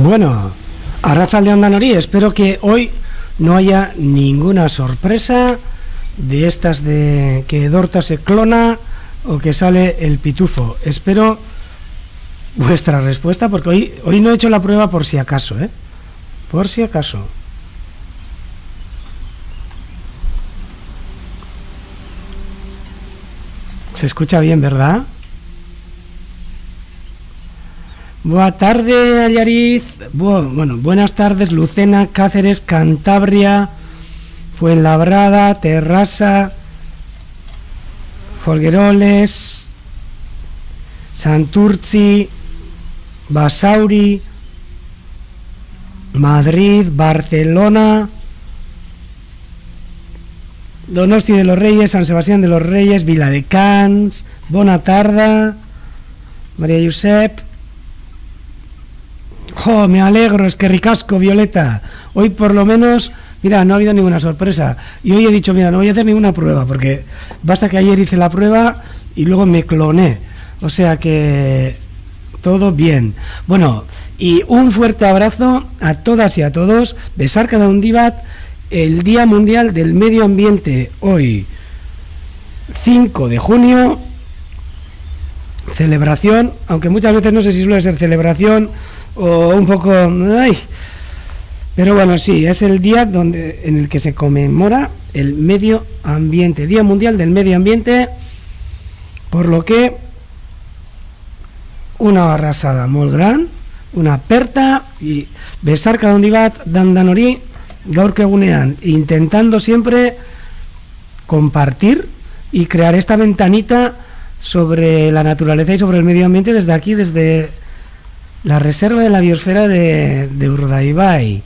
Bueno, arratsaldeon danori, espero que hoy no haya ninguna sorpresa de estas de que Dorta se clona o que sale el pitufo. Espero vuestra respuesta porque hoy no he hecho la prueba por si acaso, por si acaso. Se escucha bien, ¿verdad? Buenas tardes, Allariz. Bueno, buenas tardes, Lucena, Cáceres, Cantabria, Fuenlabrada, Terrassa, Folgueroles, Santurtzi, Basauri, Madrid, Barcelona, Donosti de los Reyes, San Sebastián de los Reyes, Viladecans, Bona Tarda, María Josep. ¡Oh, me alegro! Es que ricasco, Violeta. Hoy por lo menos, mira, no ha habido ninguna sorpresa. Y hoy he dicho, mira, no voy a hacer ninguna prueba, porque basta que ayer hice la prueba y luego me cloné. O sea que todo bien. Bueno, y un fuerte abrazo a todas y a todos. Besarka Daundibat, el Día Mundial del Medio Ambiente, hoy, 5 de junio. Celebración, aunque muchas veces no sé si suele ser celebración o un poco... Pero bueno, sí, es el día en el que se conmemora el medio ambiente, Día Mundial del Medio Ambiente, por lo que una arrasada molt gran, una aperta y besarka Daundibat dandanori gaurko egunean, intentando siempre compartir y crear esta ventanita sobre la naturaleza y sobre el medio ambiente desde aquí, desde la reserva de la biosfera de Urdaibai.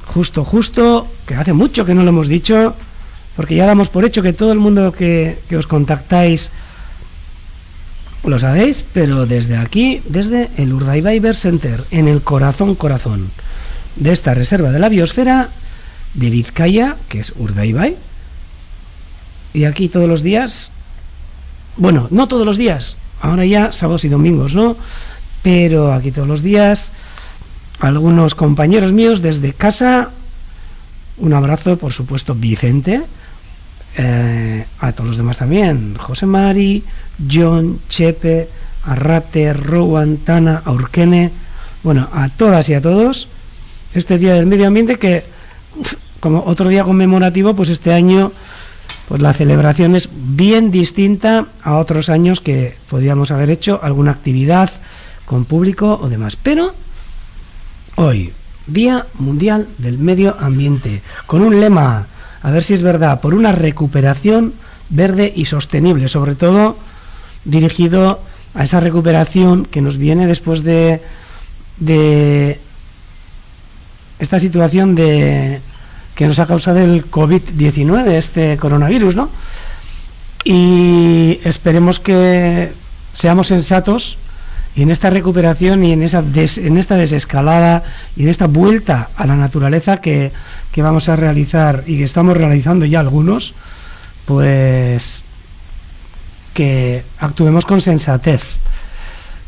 Justo, que hace mucho que no lo hemos dicho, porque ya damos por hecho que todo el mundo que os contactáis lo sabéis, pero desde aquí, desde el Urdaibai Bird Center, en el corazón de esta reserva de la biosfera de Vizcaya, que es Urdaibai, y aquí todos los días, bueno, no todos los días, ahora ya sábados y domingos, ¿no? Pero aquí todos los días, algunos compañeros míos desde casa, un abrazo, por supuesto, Vicente, a todos los demás también, José Mari, John, Chepe, Arrate, Rowan, Tana, Aurkene, bueno, a todas y a todos, este Día del Medio Ambiente que, como otro día conmemorativo, pues este año, pues la celebración es bien distinta a otros años que podíamos haber hecho alguna actividad con público o demás, pero hoy, Día Mundial del Medio Ambiente, con un lema, a ver si es verdad, por una recuperación verde y sostenible, sobre todo dirigido a esa recuperación que nos viene después de esta situación que nos ha causado el COVID-19, este coronavirus, ¿no? Y esperemos que seamos sensatos y en esta recuperación y en esta desescalada y en esta vuelta a la naturaleza que vamos a realizar y que estamos realizando ya algunos, pues que actuemos con sensatez.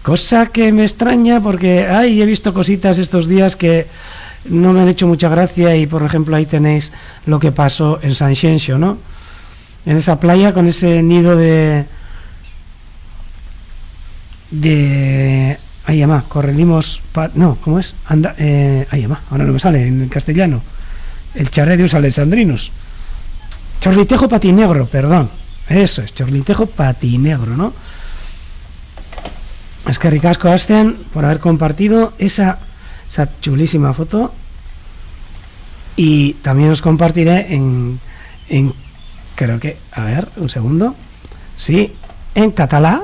Cosa que me extraña porque he visto cositas estos días que no me han hecho mucha gracia y, por ejemplo, ahí tenéis lo que pasó en San Xenxo, ¿no? En esa playa con ese nido de correlimos, no, ¿cómo es? Ahora no me sale en castellano. El charredius alexandrinus. Chorlitejo patinegro, perdón. Eso es, chorlitejo patinegro, ¿no? Es que ricasco Asten por haber compartido esa chulísima foto. Y también os compartiré en creo que, a ver, un segundo. Sí, en catalá,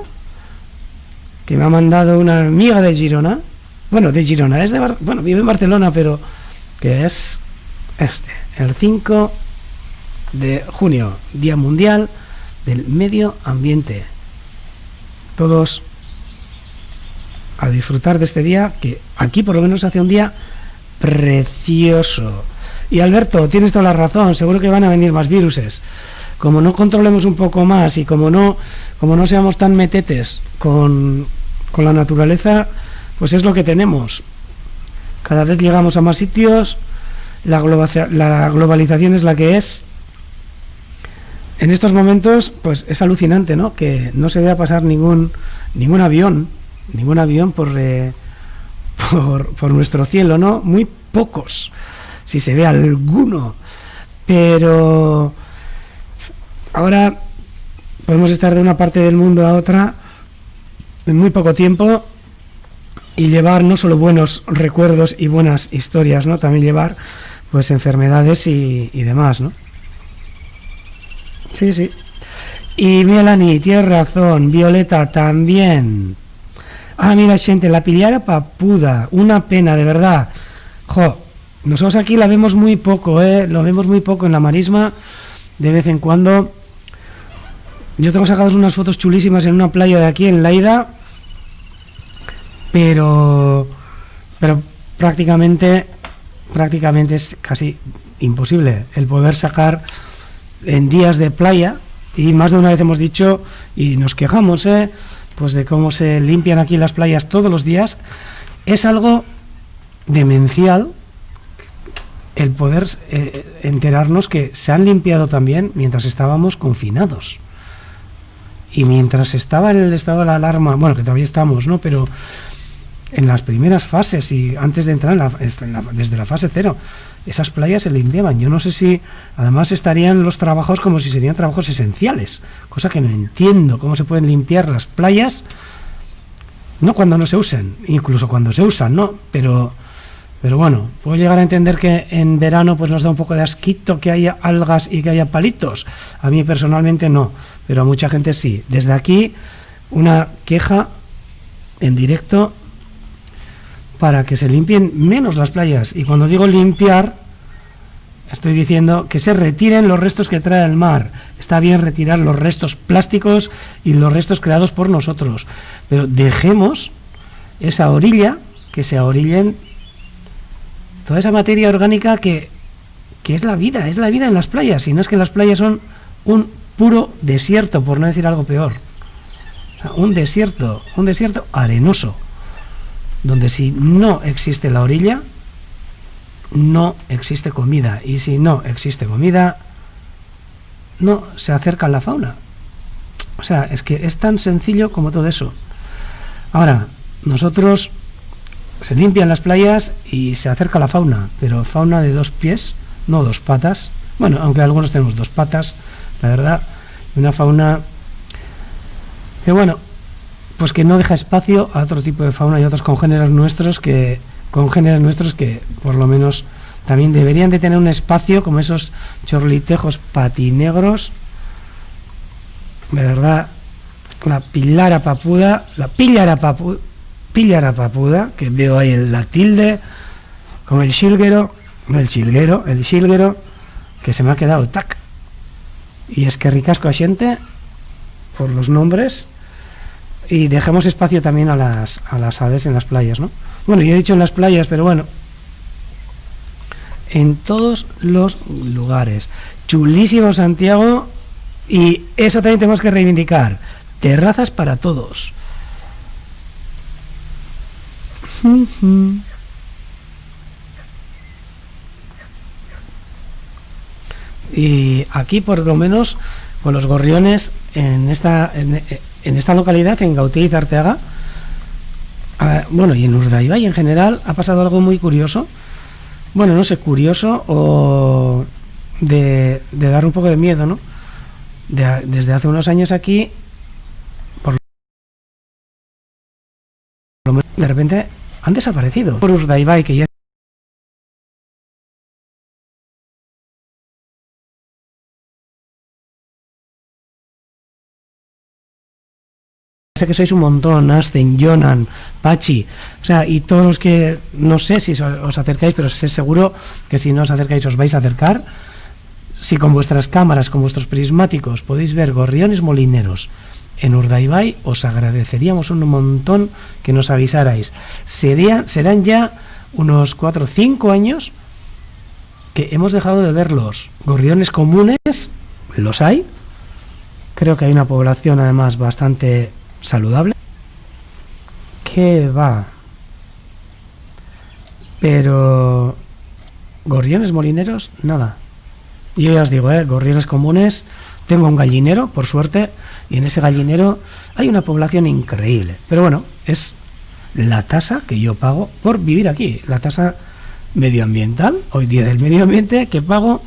que me ha mandado una amiga de Girona. Bueno, de Girona, vive en Barcelona, pero que es el 5 de junio, Día Mundial del Medio Ambiente. Todos a disfrutar de este día, que aquí por lo menos hace un día precioso. Y Alberto, tienes toda la razón, seguro que van a venir más viruses. Como no controlemos un poco más y como no seamos tan metetes con la naturaleza, pues es lo que tenemos. cada vez llegamos a más sitios, la globalización es la que es. En estos momentos, pues es alucinante, ¿no? Que no se vea pasar ningún avión por nuestro cielo, ¿no? Muy pocos, si se ve alguno, pero ahora podemos estar de una parte del mundo a otra en muy poco tiempo y llevar no solo buenos recuerdos y buenas historias, ¿no? También llevar pues enfermedades y demás, ¿no? Sí, sí. Y Melanie, tienes razón, Violeta también. Ah, mira, gente, la pillara papuda, una pena, de verdad. Jo, nosotros aquí la vemos muy poco, lo vemos muy poco en la marisma, de vez en cuando. Yo tengo sacadas unas fotos chulísimas en una playa de aquí, en Laida, pero prácticamente es casi imposible el poder sacar en días de playa, y más de una vez hemos dicho y nos quejamos pues de cómo se limpian aquí las playas todos los días. Es algo demencial el poder enterarnos que se han limpiado también mientras estábamos confinados y mientras estaba en el estado de la alarma, bueno, que todavía estamos, ¿no? Pero en las primeras fases y antes de entrar desde la fase 0, esas playas se limpiaban. Yo no sé si además estarían los trabajos como si serían trabajos esenciales, cosa que no entiendo, cómo se pueden limpiar las playas, no cuando no se usen, incluso cuando se usan, ¿no? Pero bueno, puedo llegar a entender que en verano pues nos da un poco de asquito que haya algas y que haya palitos. A mí personalmente no, pero a mucha gente sí. Desde aquí, una queja en directo para que se limpien menos las playas. Y cuando digo limpiar, estoy diciendo que se retiren los restos que trae el mar. Está bien retirar los restos plásticos y los restos creados por nosotros, pero dejemos esa orilla, que se ahorillen toda esa materia orgánica que es la vida en las playas. Si no es que las playas son un puro desierto, por no decir algo peor. O sea, un desierto arenoso, donde si no existe la orilla, no existe comida. Y si no existe comida, no se acerca la fauna. O sea, es que es tan sencillo como todo eso. Ahora, nosotros se limpian las playas y se acerca la fauna, pero fauna de 2 pies, no 2 patas. Bueno, aunque algunos tenemos 2 patas, la verdad, una fauna que, bueno, pues que no deja espacio a otro tipo de fauna y otros congéneres nuestros que por lo menos también deberían de tener un espacio, como esos chorlitejos patinegros. De verdad, la pillara papuda, que veo ahí la tilde, como el xilguero, que se me ha quedado tac. Y es que ricasco a xente por los nombres. Y dejemos espacio también a las aves en las playas, ¿no? Bueno, yo he dicho en las playas, pero bueno, en todos los lugares. Chulísimo Santiago, y eso también tenemos que reivindicar. Terrazas para todos. Y aquí, por lo menos, con los gorriones en esta localidad, en Gautier y Arteaga, bueno, y en Urdaibai en general, ha pasado algo muy curioso. Bueno, no sé, curioso o de dar un poco de miedo, ¿no? Desde hace unos años aquí, por lo menos, de repente han desaparecido. Por Urdaibai, que ya sé que sois un montón, Asten, Jonan, Pachi, o sea, y todos los que no sé si os acercáis, pero sé seguro que si no os acercáis os vais a acercar. Si con vuestras cámaras, con vuestros prismáticos podéis ver gorriones molineros en Urdaibai, os agradeceríamos un montón que nos avisarais. Serán ya unos 4 o 5 años que hemos dejado de verlos. Gorriones comunes, los hay. Creo que hay una población además bastante saludable. ¿Qué va? pero gorriones molineros, nada. Y yo ya os digo, gorriones comunes, tengo un gallinero, por suerte, y en ese gallinero hay una población increíble. Pero bueno, es la tasa que yo pago por vivir aquí, la tasa medioambiental, hoy día del medio ambiente, que pago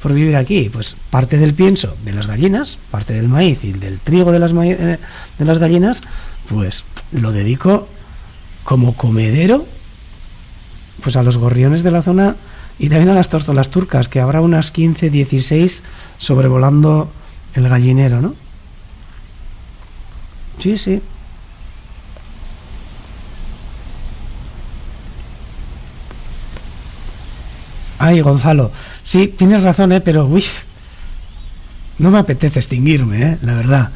por vivir aquí. Pues parte del pienso de las gallinas, parte del maíz y del trigo de las gallinas, pues lo dedico como comedero pues a los gorriones de la zona y también a las tórtolas turcas, que habrá unas 15, 16 sobrevolando el gallinero, ¿no? Sí, sí. Ay, Gonzalo, sí, tienes razón, pero uy, no me apetece extinguirme, la verdad.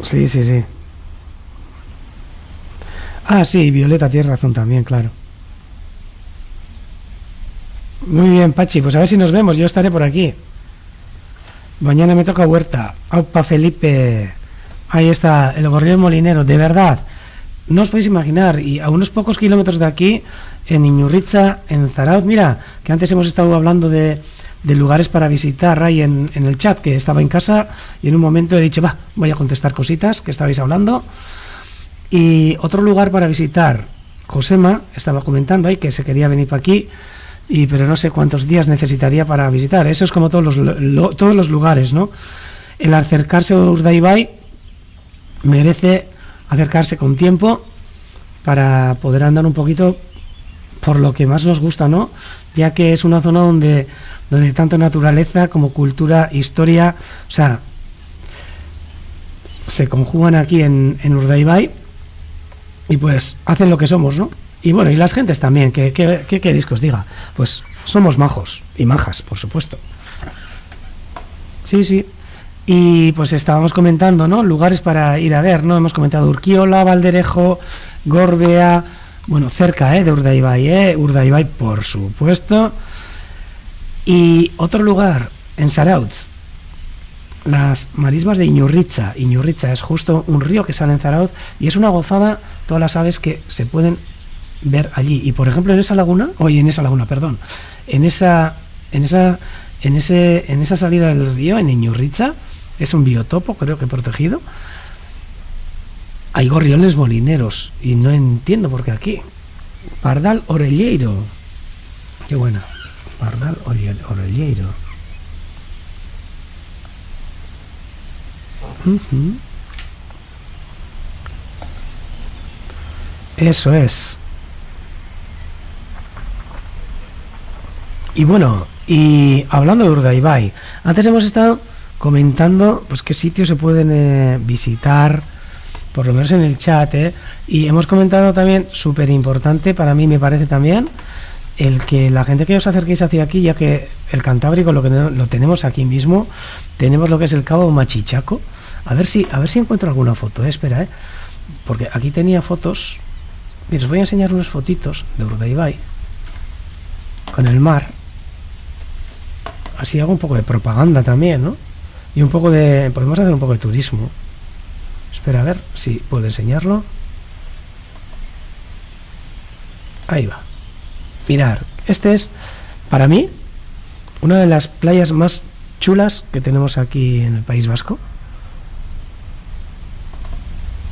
Sí, sí, sí. Ah, sí, Violeta, tienes razón también, claro. Muy bien, Pachi, pues a ver si nos vemos, yo estaré por aquí. Mañana me toca Huerta. Aupa Felipe. Ahí está, el gorrión molinero, de verdad. No os podéis imaginar, y a unos pocos kilómetros de aquí, en Iñurritza, en Zarauz, mira, que antes hemos estado hablando de lugares para visitar ahí en el chat, que estaba en casa, y en un momento he dicho, voy a contestar cositas que estabais hablando. Y otro lugar para visitar, Josema estaba comentando ahí que se quería venir para aquí, pero no sé cuántos días necesitaría para visitar. Eso es como todos los lugares, ¿no? El acercarse a Urdaibai merece acercarse con tiempo para poder andar un poquito por lo que más nos gusta, ¿no? Ya que es una zona donde tanto naturaleza como cultura, historia, o sea, se conjugan aquí en Urdaibai y pues hacen lo que somos, ¿no? Y bueno, y las gentes también, ¿qué queréis que os diga? Pues somos majos y majas, por supuesto. Sí, sí. Y pues estábamos comentando, ¿no? Lugares para ir a ver, ¿no? Hemos comentado Urquiola, Valderejo, Gorbea, bueno, cerca, de Urdaibai, Urdaibai, por supuesto. Y otro lugar, en Zarautz, las marismas de Iñurritza. Iñurritza es justo un río que sale en Zarautz y es una gozada todas las aves que se pueden ver allí. Y por ejemplo en esa salida del río, en Iñurritza, es un biotopo, creo que protegido. Hay gorriones molineros y no entiendo por qué aquí. Pardal orelleiro. Qué buena. Pardal orelleiro. Eso es. Y bueno, y hablando de Urdaibai, antes hemos estado comentando pues qué sitios se pueden visitar, por lo menos en el chat, y hemos comentado también, súper importante para mí me parece también, el que la gente que os acerquéis hacia aquí, ya que el Cantábrico lo tenemos aquí mismo, tenemos lo que es el Cabo Machichaco. A ver si encuentro alguna foto, espera, porque aquí tenía fotos. Mira, os voy a enseñar unas fotitos de Urdaibai con el mar. Así hago un poco de propaganda también, ¿no? Y podemos hacer un poco de turismo. Espera, a ver si puedo enseñarlo. Ahí va. Mirar, este es, para mí, una de las playas más chulas que tenemos aquí en el País Vasco.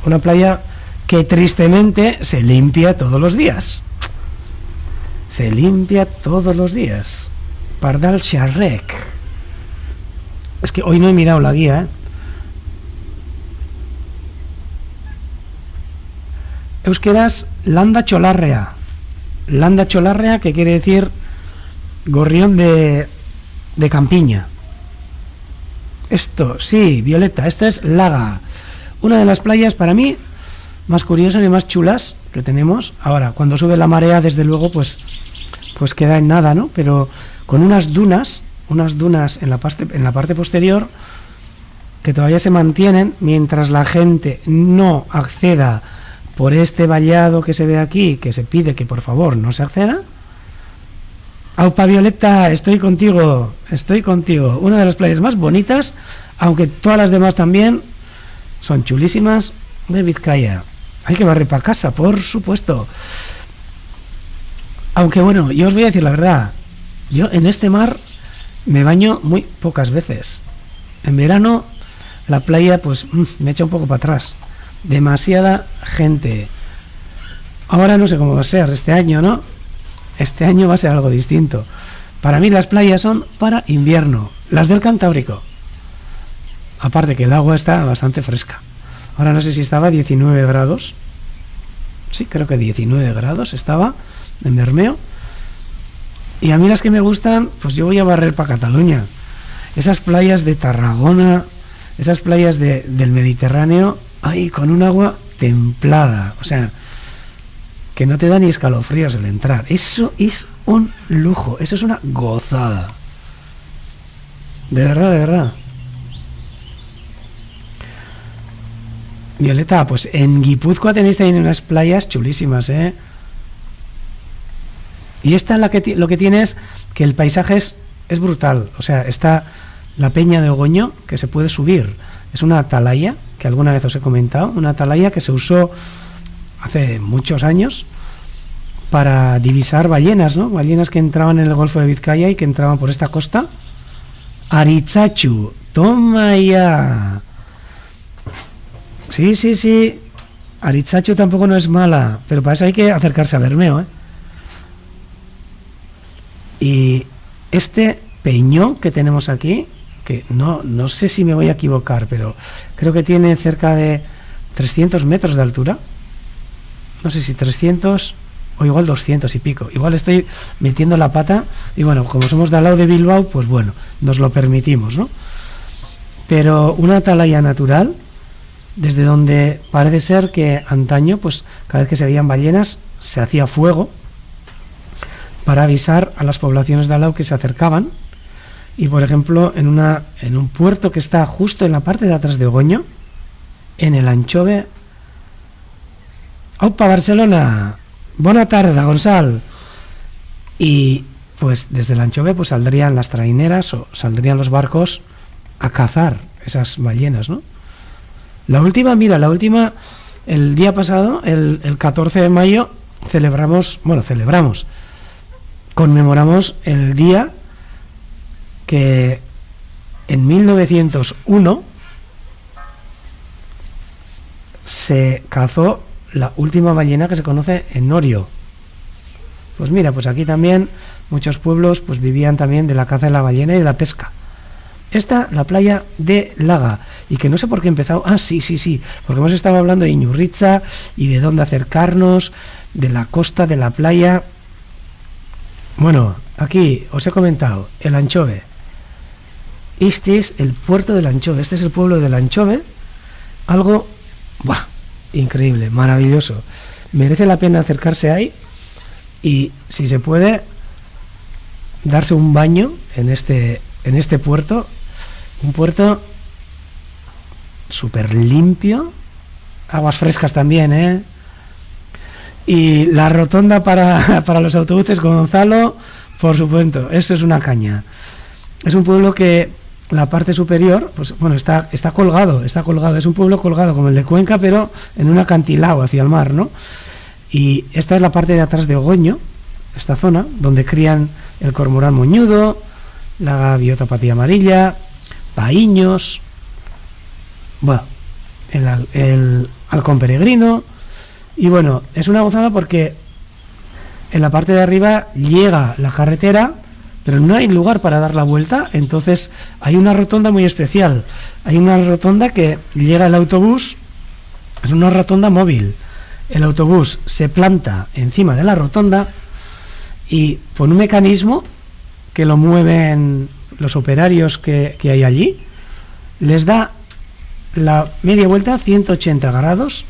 Una playa que tristemente se limpia todos los días. Se limpia todos los días. Pardal Xarrec. Es que hoy no he mirado la guía, Euskeraz Landa Cholarrea. Landa Cholarrea, que quiere decir gorrión de campiña. Esto, sí, Violeta, esta es Laga. Una de las playas para mí más curiosas y más chulas que tenemos. Ahora, cuando sube la marea, desde luego, pues queda en nada, ¿no? Pero con unas dunas en la parte posterior que todavía se mantienen mientras la gente no acceda por este vallado que se ve aquí, que se pide que por favor no se acceda. Aupa Violeta, estoy contigo. Una de las playas más bonitas, aunque todas las demás también son chulísimas, de Vizcaya. Hay que barrer para casa, por supuesto. Aunque bueno, yo os voy a decir la verdad, yo en este mar me baño muy pocas veces. En verano la playa pues me echa un poco para atrás. Demasiada gente. Ahora no sé cómo va a ser este año, ¿no? Este año va a ser algo distinto. Para mí las playas son para invierno, las del Cantábrico. Aparte que el agua está bastante fresca. Ahora no sé si estaba a 19 grados. Sí, creo que 19 grados estaba en Bermeo. Y a mí las que me gustan, pues yo voy a barrer para Cataluña. Esas playas de Tarragona, esas playas del Mediterráneo, ahí con un agua templada. O sea, que no te da ni escalofríos el entrar. Eso es un lujo, eso es una gozada. De verdad, de verdad. Violeta, pues en Guipúzcoa tenéis también unas playas chulísimas, ¿eh? Y esta lo que tiene es que el paisaje es brutal. O sea, está la Peña de Ogoño, que se puede subir. Es una atalaya, que alguna vez os he comentado, una atalaya que se usó hace muchos años para divisar ballenas, ¿no? Ballenas que entraban en el Golfo de Vizcaya y que entraban por esta costa. Aritzachu, toma ya. Sí. Aritzachu tampoco no es mala, pero para eso hay que acercarse a Bermeo, ¿eh? Y este peñón que tenemos aquí, que no sé si me voy a equivocar, pero creo que tiene cerca de 300 metros de altura. No sé si 300 o igual 200 y pico. Igual estoy metiendo la pata y bueno, como somos de al lado de Bilbao, pues bueno, nos lo permitimos, ¿no? Pero una atalaya natural, desde donde parece ser que antaño, pues cada vez que se veían ballenas, se hacía fuego para avisar a las poblaciones de al lado que se acercaban. Y por ejemplo, en un puerto que está justo en la parte de atrás de Ogoño, en el Anchove. ¡Aupa, Barcelona! Buena tarde, Gonzalo. Y pues desde el Anchove pues saldrían las traineras o saldrían los barcos a cazar esas ballenas, ¿no? La última, el día pasado, el 14 de mayo, conmemoramos el día que en 1901 se cazó la última ballena que se conoce en Orio. Pues mira, pues aquí también muchos pueblos pues vivían también de la caza de la ballena y de la pesca. Esta, la playa de Laga, y que no sé por qué he empezado. Sí, porque hemos estado hablando de Iñurritza y de dónde acercarnos, de la costa, de la playa. Bueno, aquí os he comentado el Anchove. Este es el puerto del Anchove, este es el pueblo del Anchove. Algo increíble, maravilloso. Merece la pena acercarse ahí y, si se puede, darse un baño en este puerto. Un puerto súper limpio, aguas frescas también, ¿eh? Y la rotonda para los autobuses, Gonzalo, por supuesto, eso es una caña. Es un pueblo que la parte superior, pues bueno, está colgado, es un pueblo colgado como el de Cuenca, pero en un acantilado hacia el mar, ¿no? Y esta es la parte de atrás de Ogoño, esta zona, donde crían el cormorán moñudo, la gaviota patilla amarilla, paíños, bueno, el halcón peregrino. Y bueno, es una gozada porque en la parte de arriba llega la carretera, pero no hay lugar para dar la vuelta, entonces hay una rotonda muy especial. Hay una rotonda que llega el autobús, es una rotonda móvil. El autobús se planta encima de la rotonda y con un mecanismo que lo mueven los operarios que hay allí, les da la media vuelta 180 grados.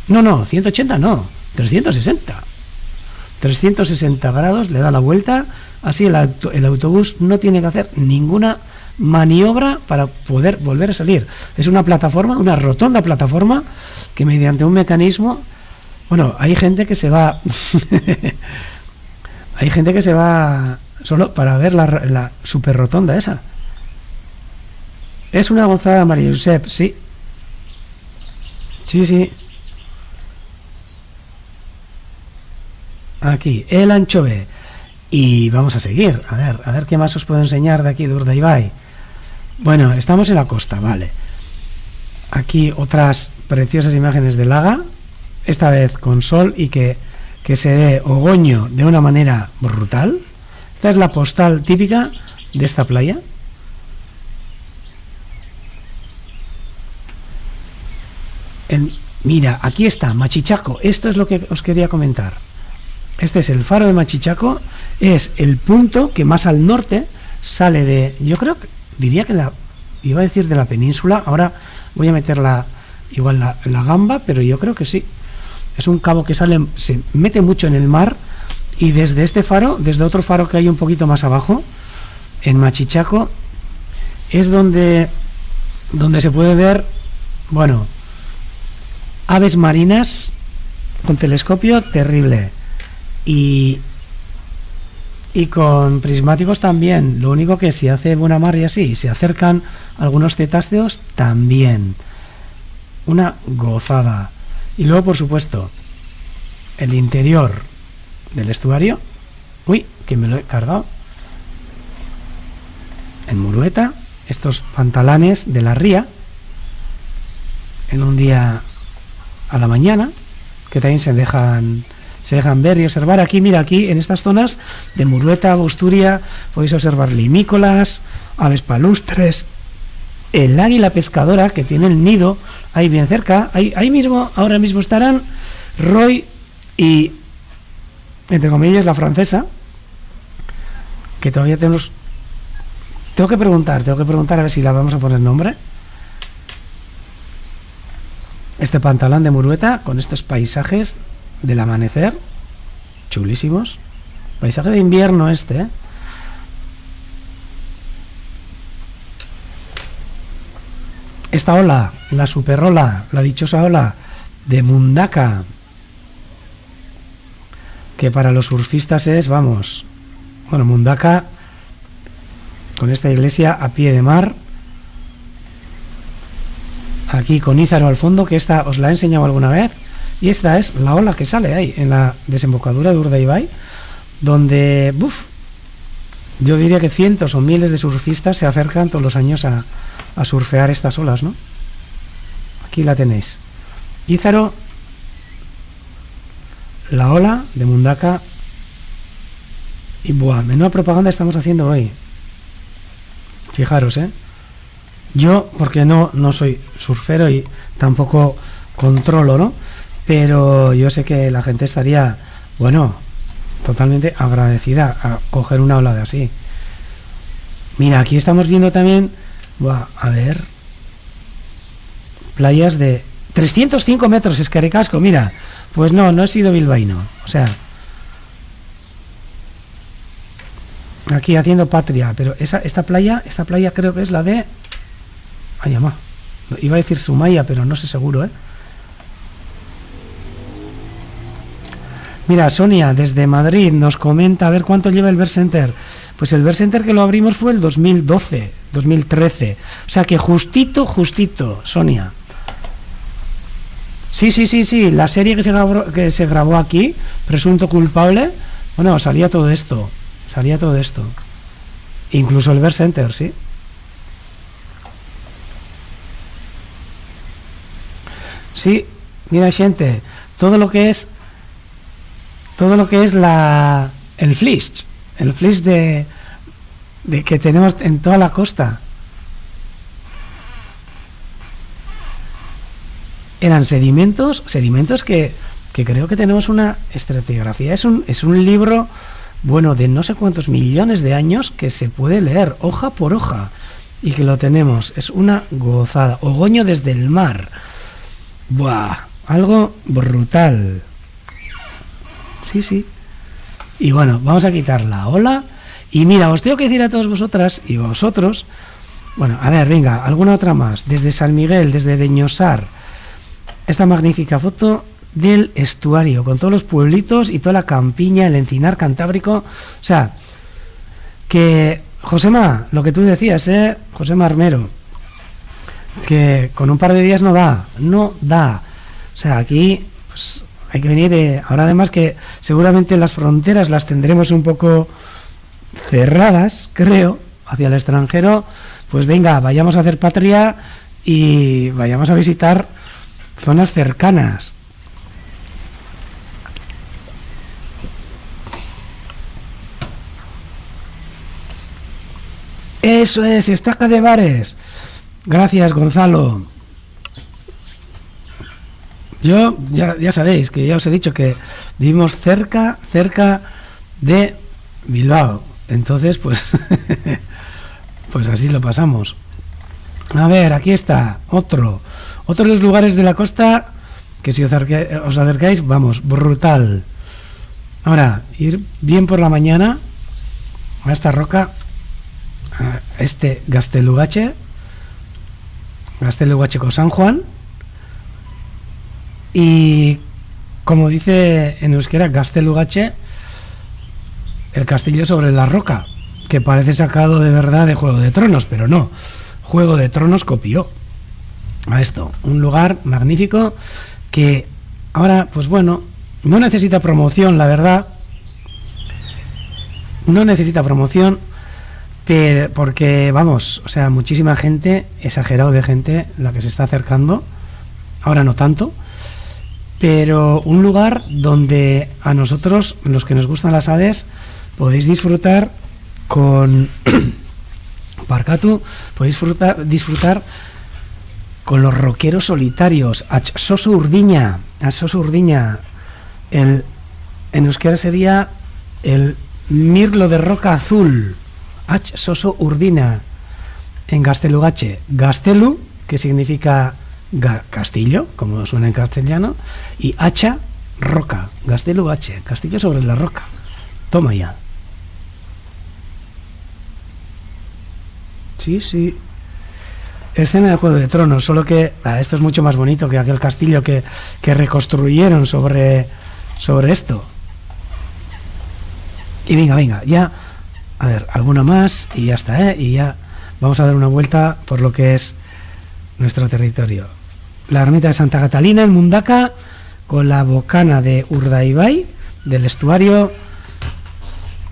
No, 180 no, 360 grados, le da la vuelta, así el autobús no tiene que hacer ninguna maniobra para poder volver a salir. Es una plataforma, una rotonda plataforma, que mediante un mecanismo, bueno, hay gente que se va Hay gente que se va solo para ver la super rotonda esa. Es una gozada, María Josep, sí. Sí, sí. Aquí, el anchove. Y vamos a seguir. A ver qué más os puedo enseñar de aquí de Urdaibai. Bueno, estamos en la costa, vale. Aquí otras preciosas imágenes de Laga. Esta vez con sol y que se ve Ogoño de una manera brutal. Esta es la postal típica de esta playa. Mira, aquí está, Machichaco. Esto es lo que os quería comentar. Este es el faro de Machichaco. Es el punto que más al norte sale de... Yo creo que... Diría que iba a decir de la península. Ahora voy a meter la gamba, pero yo creo que sí. Es un cabo que se mete mucho en el mar. Y desde este faro, desde otro faro que hay un poquito más abajo, en Machichaco, es donde se puede ver, bueno, aves marinas con telescopio terrible. Y con prismáticos también. Lo único que si hace buena mar y así, se acercan algunos cetáceos también. Una gozada. Y luego, por supuesto, el interior del estuario. Uy, que me lo he cargado. En Murueta, estos pantalanes de la ría, en un día a la mañana, que también se dejan ver y observar. Aquí, mira, aquí en estas zonas de Murueta, Busturia, podéis observar limícolas, aves palustres, el águila pescadora que tiene el nido ahí bien cerca. Ahí mismo, ahora mismo estarán Roy y, entre comillas, la francesa, que todavía tenemos... Tengo que preguntar a ver si la vamos a poner nombre. Este pantalón de Murueta con estos paisajes del amanecer chulísimos. Paisaje de invierno este, ¿eh? Esta ola, la super ola, la dichosa ola de Mundaka, que para los surfistas es, vamos, bueno, Mundaka, con esta iglesia a pie de mar, aquí con Ízaro al fondo, que esta os la he enseñado alguna vez, y esta es la ola que sale ahí en la desembocadura de Urdaibai, donde yo diría que cientos o miles de surfistas se acercan todos los años a surfear estas olas, ¿no? Aquí la tenéis, Ízaro, la ola de Mundaka. Y buah, menuda propaganda estamos haciendo hoy. Fijaros, yo, porque no soy surfero y tampoco controlo, ¿no? Pero yo sé que la gente estaría, bueno, totalmente agradecida a coger una ola de así. Mira, aquí estamos viendo también, a ver, playas de 305 metros, es que ricasco, mira. Pues no he sido bilbaíno, o sea, aquí haciendo patria, pero esta playa creo que es la de... Ay, ama, iba a decir Sumaya, pero no sé seguro, Mira, Sonia, desde Madrid, nos comenta, a ver cuánto lleva el Ver Center. Pues el Ver Center que lo abrimos fue el 2012, 2013. O sea que justito, Sonia. Sí, la serie que se grabó aquí, Presunto Culpable, bueno, salía todo esto. Incluso el Ver Center, sí. Sí, mira, gente, todo lo que es el flish de que tenemos en toda la costa. Eran sedimentos que creo que tenemos una estratigrafía. Es un libro, bueno, de no sé cuántos millones de años que se puede leer hoja por hoja y que lo tenemos. Es una gozada. Ogoño desde el mar. Buah, algo brutal. Sí. Y bueno, vamos a quitar la ola. Y mira, os tengo que decir a todos vosotras y vosotros, bueno, a ver, venga, alguna otra más. Desde San Miguel, desde Leñosar, esta magnífica foto del estuario, con todos los pueblitos y toda la campiña, el encinar cantábrico. O sea, que Josema, lo que tú decías, Josema Armero, que con un par de días no da. O sea, aquí pues, hay que venir. Ahora además que seguramente las fronteras las tendremos un poco cerradas, creo, hacia el extranjero. Pues venga, vayamos a hacer patria y vayamos a visitar zonas cercanas. Eso es, Estaca de Bares. Gracias, Gonzalo. Yo, ya sabéis, que ya os he dicho que vivimos cerca de Bilbao. Entonces, pues, pues así lo pasamos. A ver, aquí está, otro de los lugares de la costa que si os acercáis, vamos, brutal. Ahora, ir bien por la mañana a esta roca, a este Gaztelugatxe con San Juan, y como dice en euskera, Gaztelugatxe, el castillo sobre la roca, que parece sacado de verdad de Juego de Tronos, pero no, Juego de Tronos copió a esto, un lugar magnífico que ahora, pues bueno, no necesita promoción, la verdad, no necesita promoción, pero porque, vamos, o sea, muchísima gente, exagerado de gente, la que se está acercando, ahora no tanto, pero un lugar donde a nosotros, los que nos gustan las aves, podéis disfrutar con Barkatu, podéis disfrutar con los roqueros solitarios, Soso Urdiña, en euskera sería el mirlo de roca azul, Soso Urdina, en Gaztelugatxe, Gaztelu, que significa castillo, como suena en castellano, y hacha, roca, Gaztelugatxe, castillo sobre la roca. Toma ya. Sí. Escena de Juego de Tronos, solo que esto es mucho más bonito que aquel castillo que reconstruyeron sobre esto. Y venga, ya, a ver, alguna más y ya está, y ya vamos a dar una vuelta por lo que es nuestro territorio. La ermita de Santa Catalina en Mundaka, con la bocana de Urdaibai, del estuario.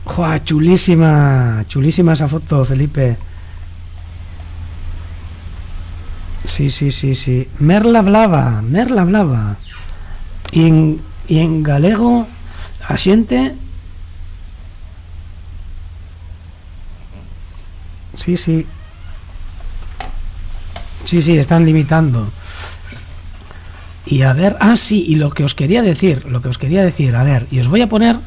¡Joa, chulísima esa foto, Felipe! Sí. Merla Blava. Y en galego, asiente. Sí, están limitando. Y a ver, y lo que os quería decir, a ver, y os voy a poner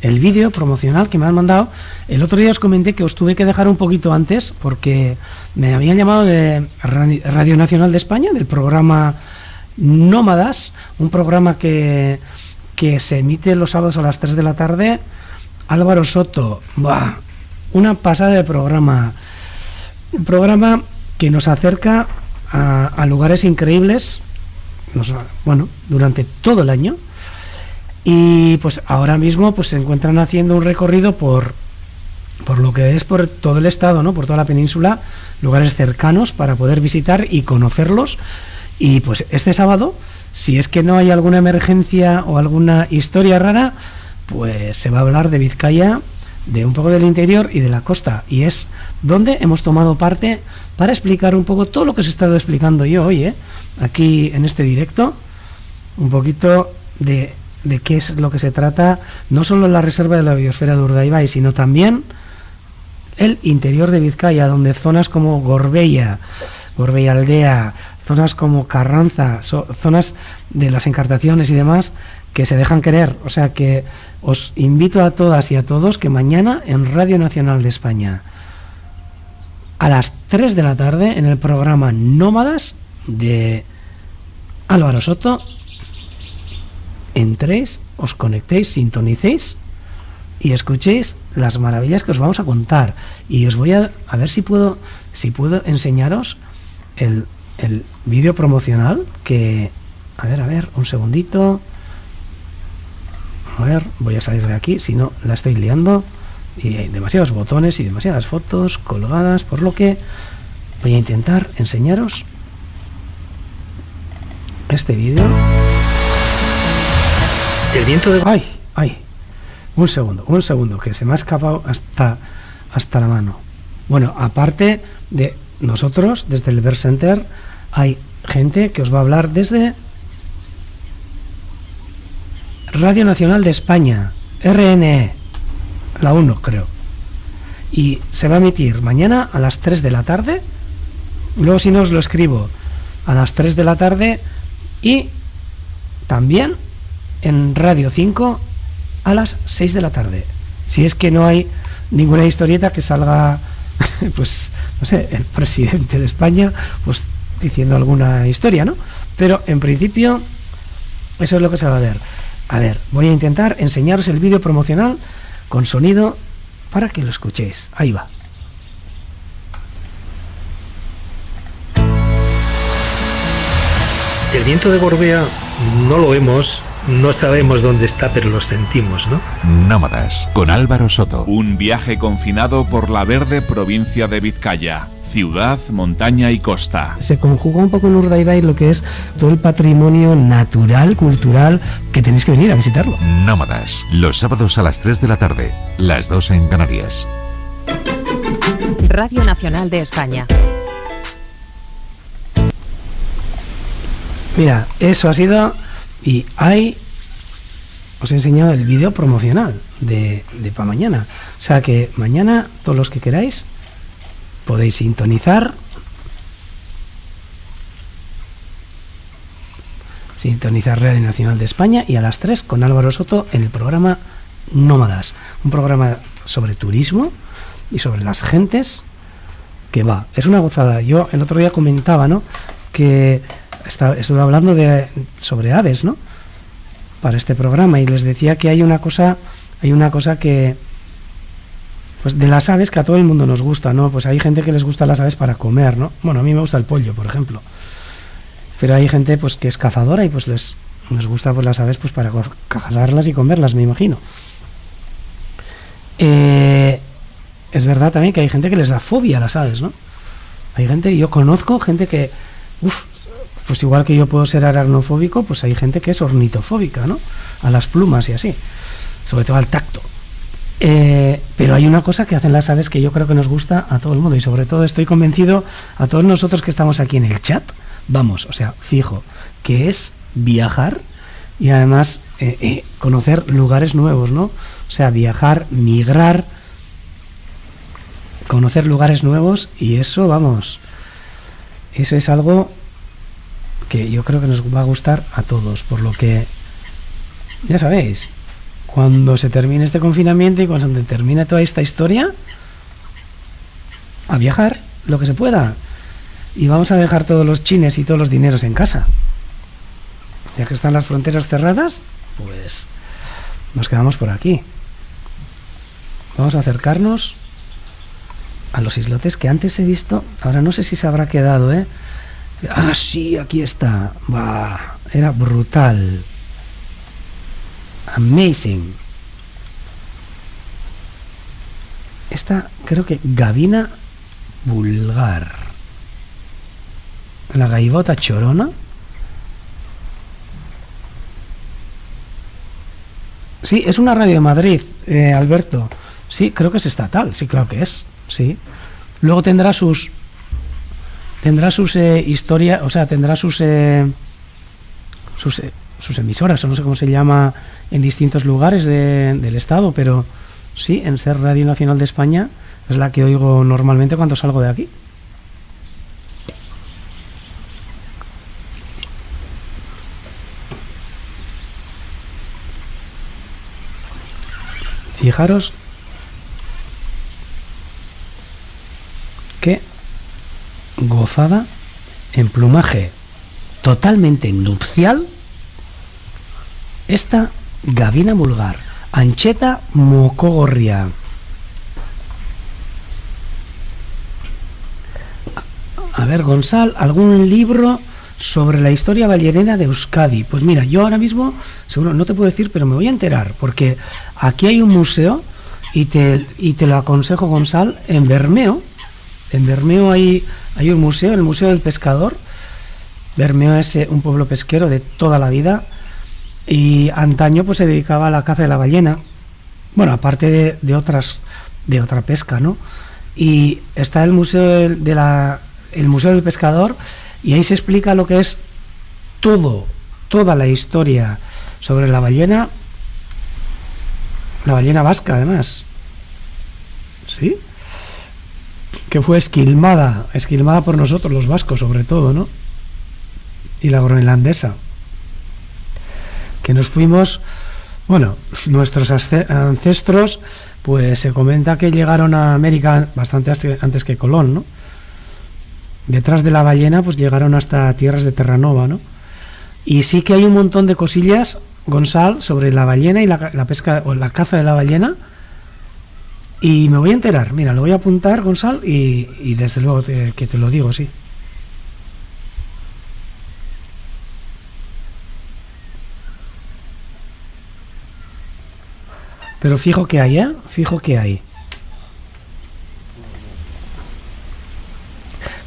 el vídeo promocional que me han mandado. El otro día os comenté que os tuve que dejar un poquito antes porque me habían llamado de Radio Nacional de España, del programa Nómadas, un programa que se emite los sábados a las 3 de la tarde. Álvaro Soto, una pasada de programa, un programa que nos acerca a lugares increíbles, durante todo el año. Y pues ahora mismo pues se encuentran haciendo un recorrido por lo que es por todo el estado, ¿no? Por toda la península, lugares cercanos para poder visitar y conocerlos. Y pues este sábado, si es que no hay alguna emergencia o alguna historia rara, pues se va a hablar de Vizcaya, de un poco del interior y de la costa, y es donde hemos tomado parte para explicar un poco todo lo que os he estado explicando yo hoy, aquí en este directo, un poquito de qué es lo que se trata, no solo la reserva de la biosfera de Urdaibai, sino también el interior de Vizcaya, donde zonas como Gorbella Aldea, zonas como Carranza, zonas de las encartaciones y demás, que se dejan querer. O sea que os invito a todas y a todos que mañana en Radio Nacional de España, a las 3 de la tarde, en el programa Nómadas de Álvaro Soto, entréis, os conectéis, sintonicéis y escuchéis las maravillas que os vamos a contar. Y os voy a ver si puedo enseñaros el vídeo promocional que... A ver, un segundito. A ver, voy a salir de aquí, si no la estoy liando. Y hay demasiados botones y demasiadas fotos colgadas, por lo que voy a intentar enseñaros este vídeo. El viento de... ¡Ay! Un segundo, que se me ha escapado hasta la mano. Bueno, aparte de nosotros, desde el Ver Center, hay gente que os va a hablar desde Radio Nacional de España, RNE, la 1 creo. Y se va a emitir mañana a las 3 de la tarde. Luego, si no, os lo escribo a las 3 de la tarde. Y también en Radio 5 a las 6 de la tarde. Si es que no hay ninguna historieta que salga, pues, no sé, el presidente de España, pues, diciendo alguna historia, ¿no? Pero en principio, eso es lo que se va a ver. A ver, voy a intentar enseñaros el vídeo promocional con sonido para que lo escuchéis. Ahí va. El viento de Gorbea no lo vemos, no sabemos dónde está, pero lo sentimos, ¿no? Nómadas, con Álvaro Soto. Un viaje confinado por la verde provincia de Vizcaya. Ciudad, montaña y costa. Se conjuga un poco en Urdaibai lo que es todo el patrimonio natural, cultural, que tenéis que venir a visitarlo. Nómadas, los sábados a las 3 de la tarde, las 2 en Canarias. Radio Nacional de España. Mira, eso ha sido, y os he enseñado el vídeo promocional de para mañana. O sea que mañana, todos los que queráis, podéis sintonizar Radio Nacional de España, y a las 3 con Álvaro Soto en el programa Nómadas, un programa sobre turismo y sobre las gentes que va. Es una gozada. Yo el otro día comentaba, ¿no?, que estuve hablando sobre aves, ¿no?, para este programa, y les decía que hay una cosa que, pues, de las aves, que a todo el mundo nos gusta, ¿no? Pues hay gente que les gusta las aves para comer, ¿no? Bueno, a mí me gusta el pollo, por ejemplo. Pero hay gente, pues, que es cazadora y pues les gusta, pues, las aves, pues, para cazarlas y comerlas, me imagino. Es verdad también que hay gente que les da fobia a las aves, ¿no? Hay gente, yo conozco gente que, pues igual que yo puedo ser aracnofóbico, pues hay gente que es ornitofóbica, ¿no?, a las plumas y así, sobre todo al tacto. Pero hay una cosa que hacen las aves que yo creo que nos gusta a todo el mundo, y sobre todo estoy convencido a todos nosotros que estamos aquí en el chat, vamos, o sea, fijo, que es viajar y además conocer lugares nuevos, ¿no? O sea, viajar, migrar, conocer lugares nuevos, y eso, vamos, eso es algo que yo creo que nos va a gustar a todos, por lo que, ya sabéis, cuando se termine este confinamiento y cuando se termine toda esta historia, a viajar lo que se pueda, y vamos a dejar todos los chines y todos los dineros en casa. Ya que están las fronteras cerradas, pues nos quedamos por aquí. Vamos a acercarnos a los islotes que antes he visto. Ahora no sé si se habrá quedado, ¿eh? Ah, sí, aquí está. Bah, era brutal. Amazing. Esta, creo que gavina vulgar. La gaivota chorona. Sí, es una radio de Madrid, Alberto. Sí, creo que es estatal. Sí, claro que es. Sí. Luego tendrá sus historia, o sea, tendrá sus emisoras, o no sé cómo se llama, en distintos lugares del estado, pero sí, en ser Radio Nacional de España es la que oigo normalmente cuando salgo de aquí. Fijaros qué gozada en plumaje totalmente nupcial esta gavina vulgar, Ancheta mocogorria. A ver, Gonzalo, ¿algún libro sobre la historia ballenera de Euskadi. Pues mira, yo ahora mismo, seguro no te puedo decir, pero me voy a enterar, porque aquí hay un museo y te lo aconsejo, Gonzalo, en Bermeo. En Bermeo hay un museo, el Museo del Pescador. Bermeo es un pueblo pesquero de toda la vida y antaño pues se dedicaba a la caza de la ballena, bueno, aparte de otra pesca, ¿no? Y está el Museo el Museo del Pescador, y ahí se explica lo que es toda la historia sobre la ballena vasca, además, ¿sí? Que fue esquilmada por nosotros los vascos, sobre todo, ¿no? Y la groenlandesa, que nos fuimos, bueno, nuestros ancestros, pues se comenta que llegaron a América bastante antes que Colón, ¿no? Detrás de la ballena, pues llegaron hasta tierras de Terranova, ¿no? Y sí que hay un montón de cosillas, Gonzalo, sobre la ballena y la pesca o la caza de la ballena. Y me voy a enterar, mira, lo voy a apuntar, Gonzalo, y desde luego que te lo digo, sí. Pero fijo que hay, ¿eh? Fijo que hay.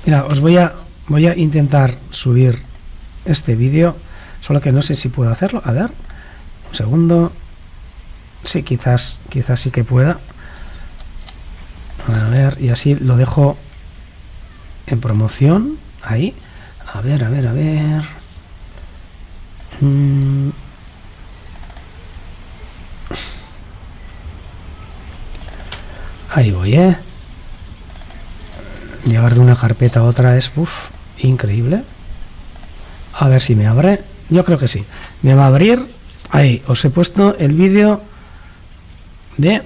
Mira, os voy a intentar subir este vídeo, solo que no sé si puedo hacerlo. A ver, un segundo. Sí, quizás sí que pueda. A ver, y así lo dejo en promoción. Ahí. A ver. Ahí voy, Llevar de una carpeta a otra es increíble. A ver si me abre. Yo creo que sí. Me va a abrir. Ahí, os he puesto el vídeo de...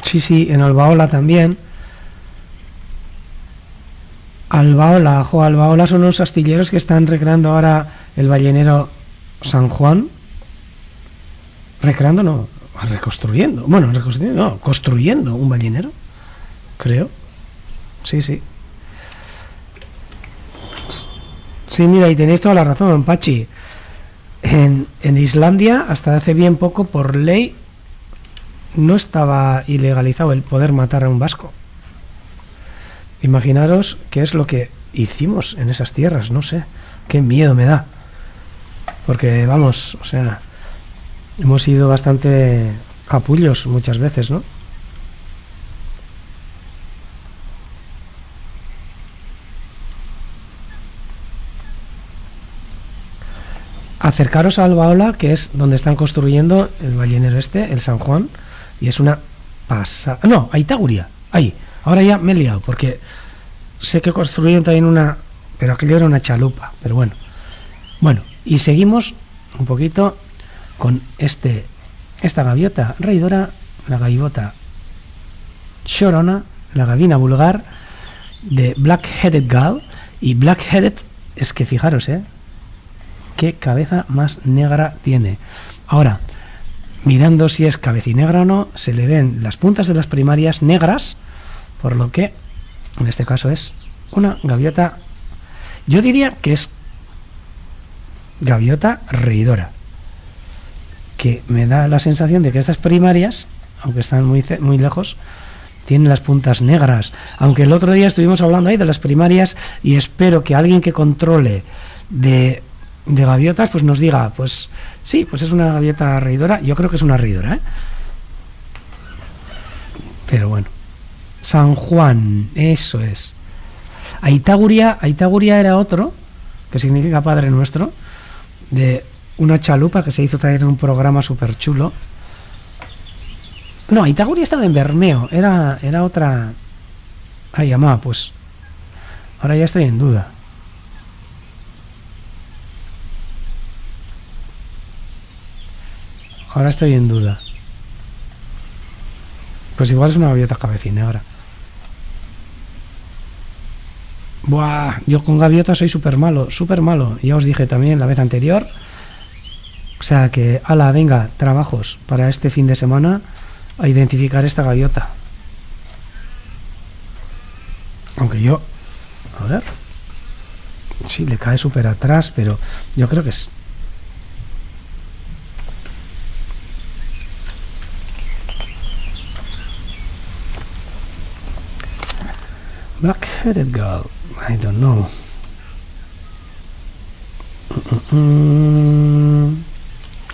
Sí, en Albaola también. Albaola son unos astilleros que están recreando ahora el ballenero San Juan. Recreando, no, reconstruyendo. Bueno, reconstruyendo, no, construyendo un ballenero, creo. Sí. Sí, mira, y tenéis toda la razón, Pachi. En Islandia, hasta hace bien poco, por ley, no estaba ilegalizado el poder matar a un vasco. Imaginaros qué es lo que hicimos en esas tierras, no sé. Qué miedo me da. Porque, vamos, o sea, hemos sido bastante capullos muchas veces, ¿no? Acercaros a Albaola, que es donde están construyendo el ballenero el San Juan, y es una pasada. No, a Itaguria, ahí. Ahora ya me he liado, porque sé que construyeron también una, pero aquello era una chalupa, pero bueno. Bueno, y seguimos un poquito con esta gaviota reidora, la gaivota chorona, la gavina vulgar de Black-Headed Gull. Y Black-Headed es que fijaros, qué cabeza más negra tiene. Ahora, mirando si es cabecinegra o no, se le ven las puntas de las primarias negras, por lo que en este caso es una gaviota, yo diría que es gaviota reidora, que me da la sensación de que estas primarias, aunque están muy lejos, tienen las puntas negras. Aunque el otro día estuvimos hablando ahí de las primarias, y espero que alguien que controle de gaviotas pues nos diga, pues sí, pues es una gaviota reidora. Yo creo que es una reidora, pero bueno. San Juan, eso es. Aitaguria era otro, que significa Padre Nuestro, de una chalupa que se hizo también en un programa súper chulo. No, Aitaguria estaba en Bermeo, era otra. Ay, amá, pues ahora ya estoy en duda. Pues igual es una gaviota cabecina ahora. Buah, yo con gaviotas soy súper malo. Ya os dije también la vez anterior. O sea que, ala, venga, trabajos para este fin de semana. a identificar esta gaviota. Aunque yo, a ver, sí, le cae súper atrás, pero yo creo que es... Black-headed gull, I don't know.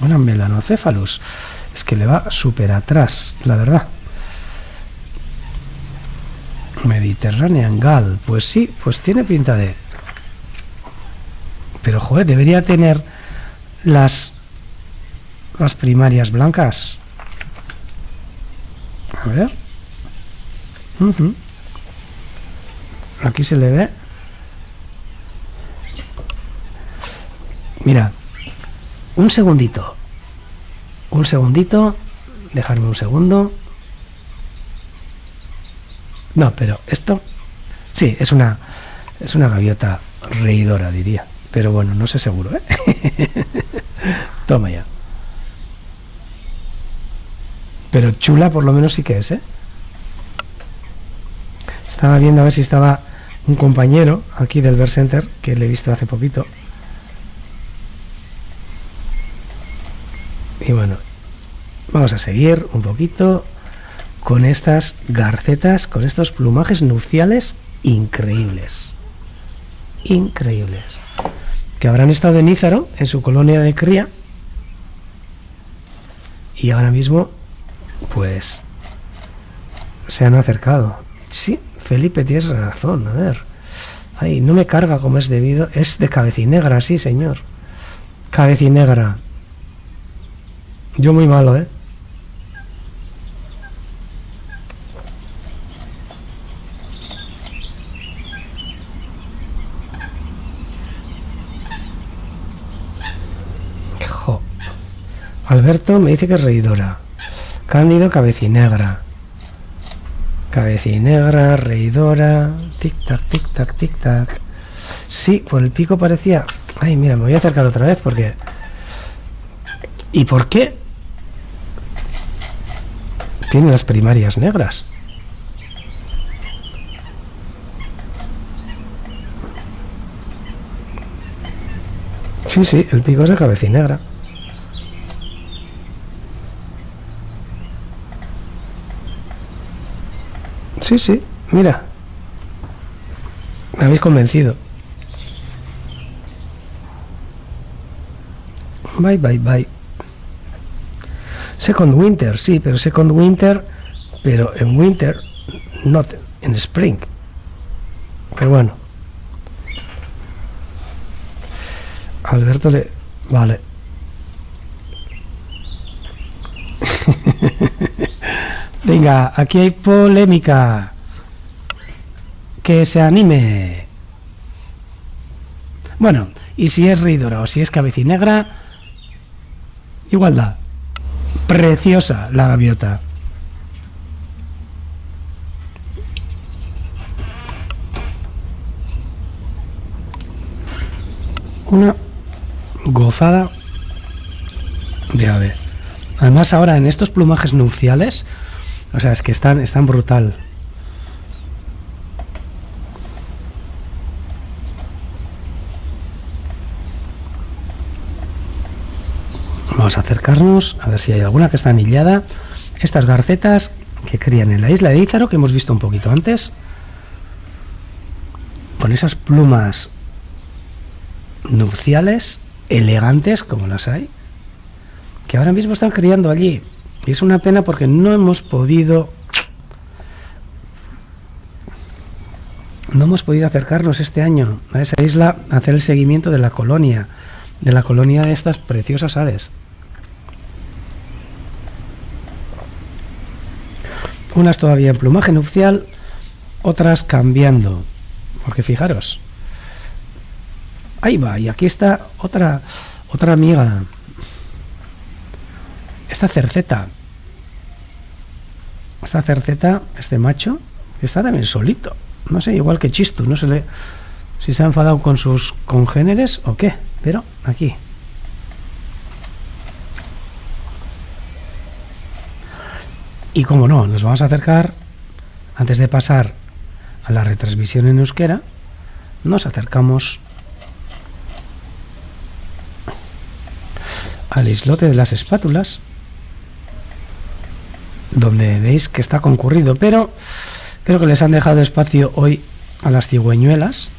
Una Melanocephalus. Es que le va súper atrás, la verdad. Mediterranean gull, pues sí, pues tiene pinta de... Pero joder, debería tener las primarias blancas. A ver. Aquí se le ve. Mira, un segundito, dejarme un segundo. No, pero esto sí, es una gaviota reidora, diría, pero bueno, no sé seguro, ¿eh? Toma ya. Pero chula por lo menos sí que es, ¿eh? Estaba viendo a ver si estaba un compañero aquí del Bird Center, que le he visto hace poquito. Y bueno, vamos a seguir un poquito con estas garcetas, con estos plumajes nupciales increíbles. Increíbles. Que habrán estado en Ízaro, en su colonia de cría. Y ahora mismo, pues, se han acercado. Sí, Felipe, tienes razón, a ver. Ay, no me carga como es debido. Es de cabecinegra, sí, señor. Cabecinegra. Yo muy malo, ¿eh? Jo. Alberto me dice que es reidora. Cándido, cabecinegra. Cabecinegra, reidora. Tic-tac, tic-tac, tic-tac. Sí, por el pico parecía... Ay, mira, me voy a acercar otra vez porque... ¿Y por qué? Tiene las primarias negras. Sí, sí, el pico es de cabecinegra. Sí, sí, mira. Me habéis convencido. Bye, bye, bye. Second winter, sí, pero second winter, pero en winter, not en spring. Pero bueno. Alberto le... Vale. Venga, aquí hay polémica. Que se anime. Bueno, y si es reidora o si es cabecinegra, igualdad. Preciosa la gaviota. Una gozada de ave. Además ahora en estos plumajes nupciales, o sea, es que están brutal. Vamos a acercarnos a ver si hay alguna que está anillada. Estas garcetas que crían en la isla de Ízaro, que hemos visto un poquito antes, con esas plumas nupciales elegantes como las hay, que ahora mismo están criando allí. Y es una pena porque no hemos podido acercarnos este año a esa isla a hacer el seguimiento de la colonia de estas preciosas aves. Unas todavía en plumaje nupcial, otras cambiando, porque fijaros, ahí va, y aquí está otra amiga, esta cerceta, este macho, que está también solito, no sé, igual que Chistu, no sé si se ha enfadado con sus congéneres o qué, pero aquí. Y como no, nos vamos a acercar, antes de pasar a la retransmisión en euskera, nos acercamos al islote de las espátulas, donde veis que está concurrido, pero creo que les han dejado espacio hoy a las cigüeñuelas.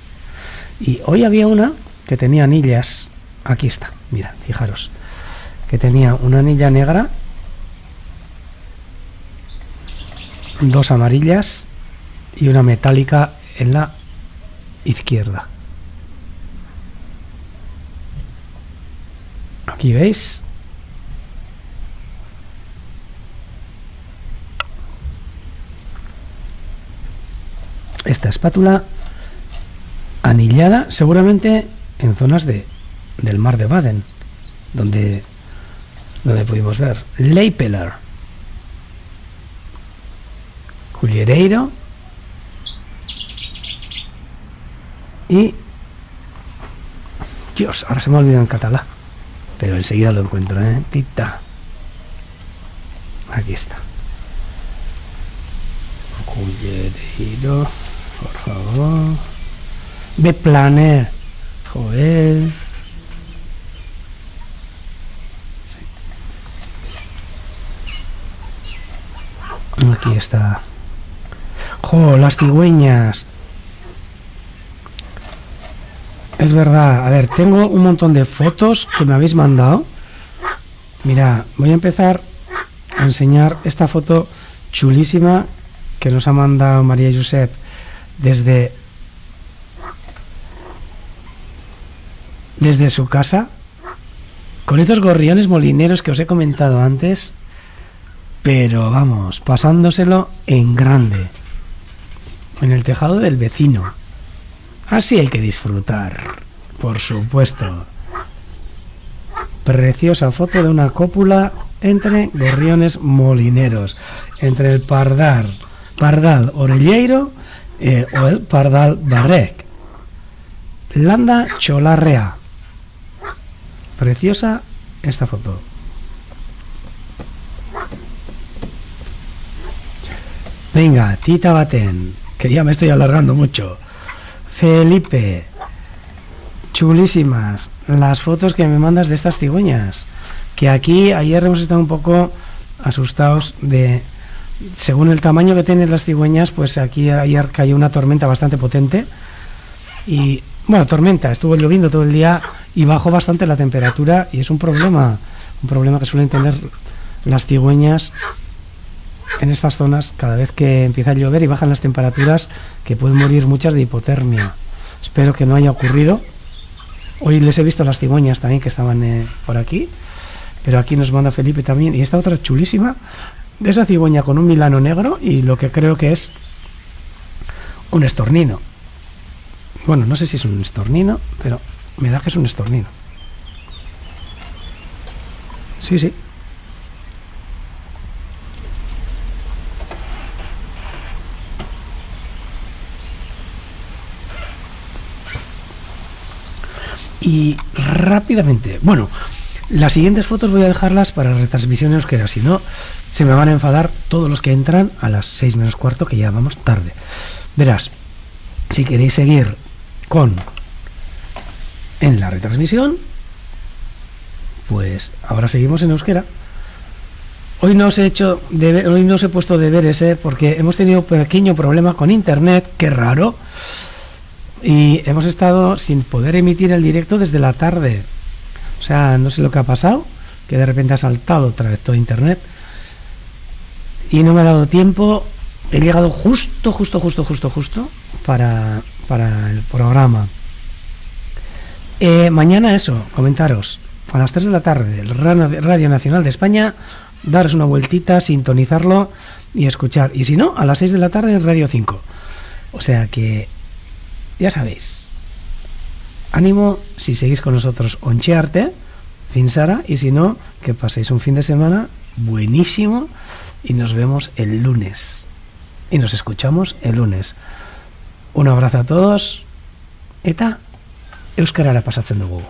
Y hoy había una que tenía anillas. Aquí está, mira, fijaros, que tenía una anilla negra, 2 amarillas y una metálica en la izquierda. Aquí veis. Esta espátula anillada, seguramente en zonas del mar de Baden, donde pudimos ver Leipeler, Cullereiro y Dios, ahora se me ha olvidado en catalán, pero enseguida lo encuentro, Tita. Aquí está. Cullereiro, por favor. De Planer, joder. Aquí está. ¡Jo, las cigüeñas! Es verdad. A ver, tengo un montón de fotos que me habéis mandado. Mira, voy a empezar a enseñar esta foto chulísima que nos ha mandado María Josep desde su casa, con estos gorriones molineros que os he comentado antes, pero vamos, pasándoselo en grande, en el tejado del vecino. Así hay que disfrutar, por supuesto. Preciosa foto de una cópula entre gorriones molineros, entre el pardal orelleiro o el pardal barrec. Landa Cholarrea. Preciosa esta foto. Venga, Tita Batén, que ya me estoy alargando mucho. Felipe, chulísimas las fotos que me mandas de estas cigüeñas. Que aquí ayer hemos estado un poco asustados de, según el tamaño que tienen las cigüeñas, pues aquí ayer cayó una tormenta bastante potente. Y bueno, tormenta, estuvo lloviendo todo el día y bajó bastante la temperatura, y es un problema que suelen tener las cigüeñas en estas zonas cada vez que empieza a llover y bajan las temperaturas, que pueden morir muchas de hipotermia. Espero que no haya ocurrido. Hoy les he visto las cigüeñas también que estaban por aquí, pero aquí nos manda Felipe también, y esta otra chulísima de esa cigüeña con un milano negro y lo que creo que es un estornino. Bueno, no sé si es un estornino, pero me da que es un estornino. Sí, sí. Y rápidamente, bueno, las siguientes fotos voy a dejarlas para retransmisión en euskera, si no se me van a enfadar todos los que entran a las 6 menos cuarto, que ya vamos tarde. Verás, si queréis seguir en la retransmisión, pues ahora seguimos en euskera. Hoy no os he puesto deberes, porque hemos tenido un pequeño problema con internet, qué raro, y hemos estado sin poder emitir el directo desde la tarde. O sea, no sé lo que ha pasado, que de repente ha saltado otra vez todo internet y no me ha dado tiempo. He llegado justo para el programa. Mañana eso, comentaros a las 3 de la tarde, el Radio Nacional de España, daros una vueltita, sintonizarlo y escuchar. Y si no, a las 6 de la tarde en Radio 5. O sea que, ya sabéis, ánimo si seguís con nosotros, onchearte, finsara, y si no, que paséis un fin de semana buenísimo y nos vemos el lunes. Y nos escuchamos el lunes. Un abrazo a todos. Eta euskarara pasatzen dugu.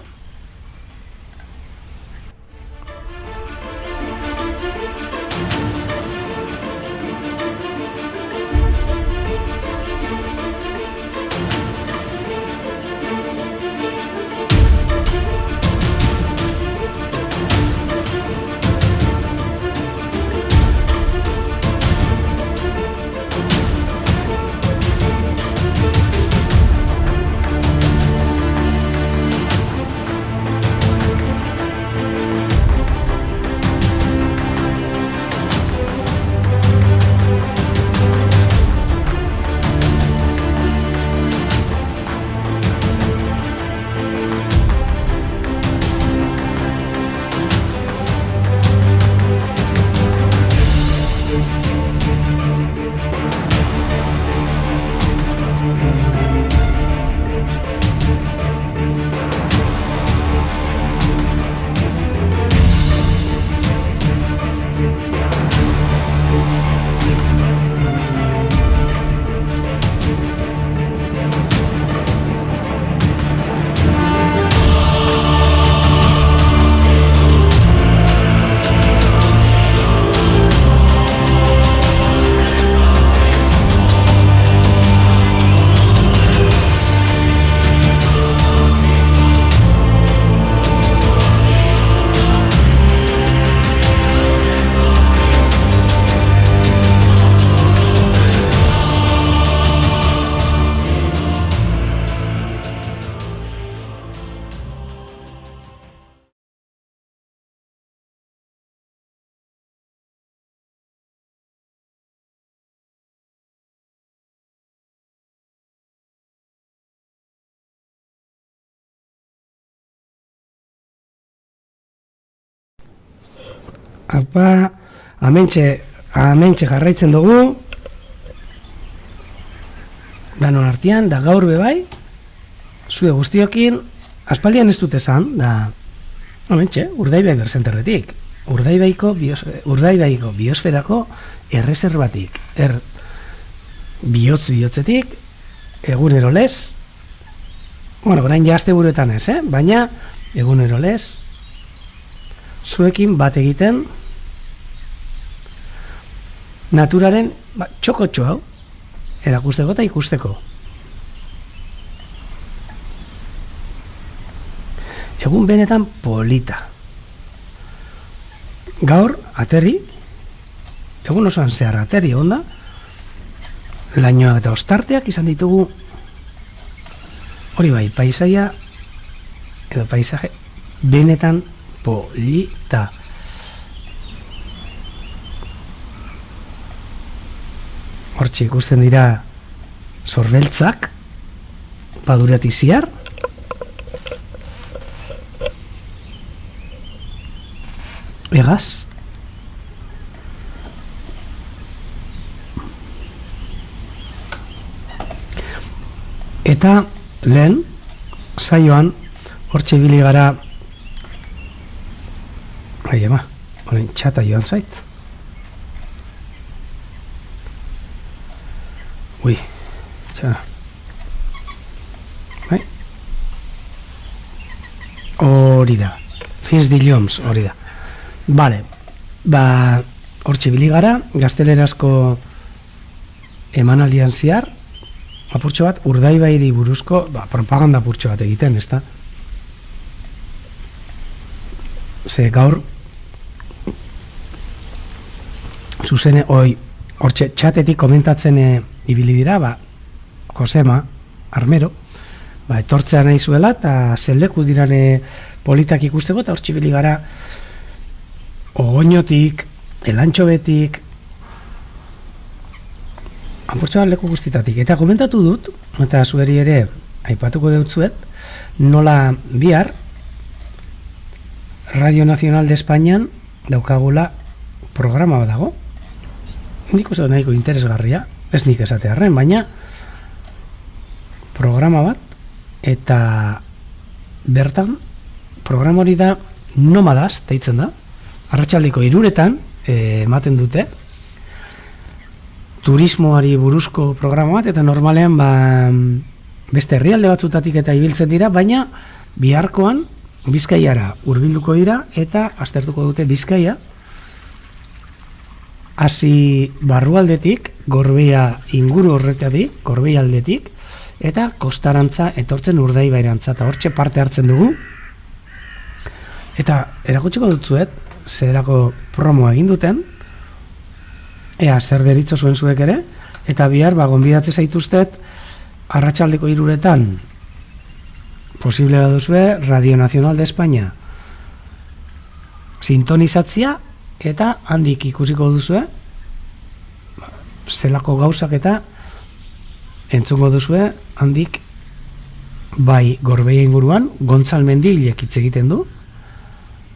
Apa, amentxe jarraitzen dugu. Danon artean, da gaur bebai, zue guztiokin, aspaldian ez dut esan, da, amentxe, Urdaibai berzenterretik. Urdaibaiko biosferako erreserbatik. Bihotzetik, egunero lez, bueno, orain ja asteburuetan ez, baina egunero lez, zuekin bat egiten naturaren txokotxo hau erakusteko eta ikusteko. Egun benetan polita. Gaur, aterri, egun osoan zehar aterri egon da, lainoak eta ostarteak izan ditugu, hori bai, paisaia, edo paisaje, benetan polita. Hortxe ikusten dira zorbeltzak, padurati ziar, egaz, eta lehen saioan hortxe ibili gara orain txata joan zait hori da fins dilloms, hori da vale, hortxe ibili gara gaztelerazko emanaldian ziar apurtxo bat, Urdaibairi buruzko propaganda apurtxo bat egiten, ezta? Ze gaur zuzene, hortxe txatetik komentatzen ibili dira, Josema Armero, etortzea nahi zuela, eta zelleku dirane politak ikusteko, eta hortxe ibili gara Ogoñotik, Elantxobetik, apurtxo bat leku guztitatik. Eta komentatu dut, eta zueri ere aipatuko deutzuet, nola bihar Radio Nacional de Espainian daukagula programa bat dago. Nik uste nahiko interesgarria, ez nik esatearren, baina programa bat, eta bertan programa hori da Nomadas, deitzen da, arratsaldeko 3:00 ematen dute, turismoari buruzko programa bat, eta normalean beste herrialde batzutatik eta ibiltzen dira, baina biharkoan Bizkaiara hurbilduko dira, eta aztertuko dute Bizkaia, hasi barrualdetik, Gorbea inguru horretatik, Gorbea aldetik, eta kostarantza etortzen Urdaibairantza, eta hortxe parte hartzen dugu, eta erakutsiko dutzuet, zerako promo egin duten, ea zer deritzo zuen zuek ere, eta bihar gonbidatze zaituztet arratsaldeko 3:00 posible baduzue Radio Nacional de España sintonizatzia, eta handik ikusiko duzue zelako gauzak eta entzungo duzue handik bai Gorbeia inguruan Gontzalmendilek hitz egiten du,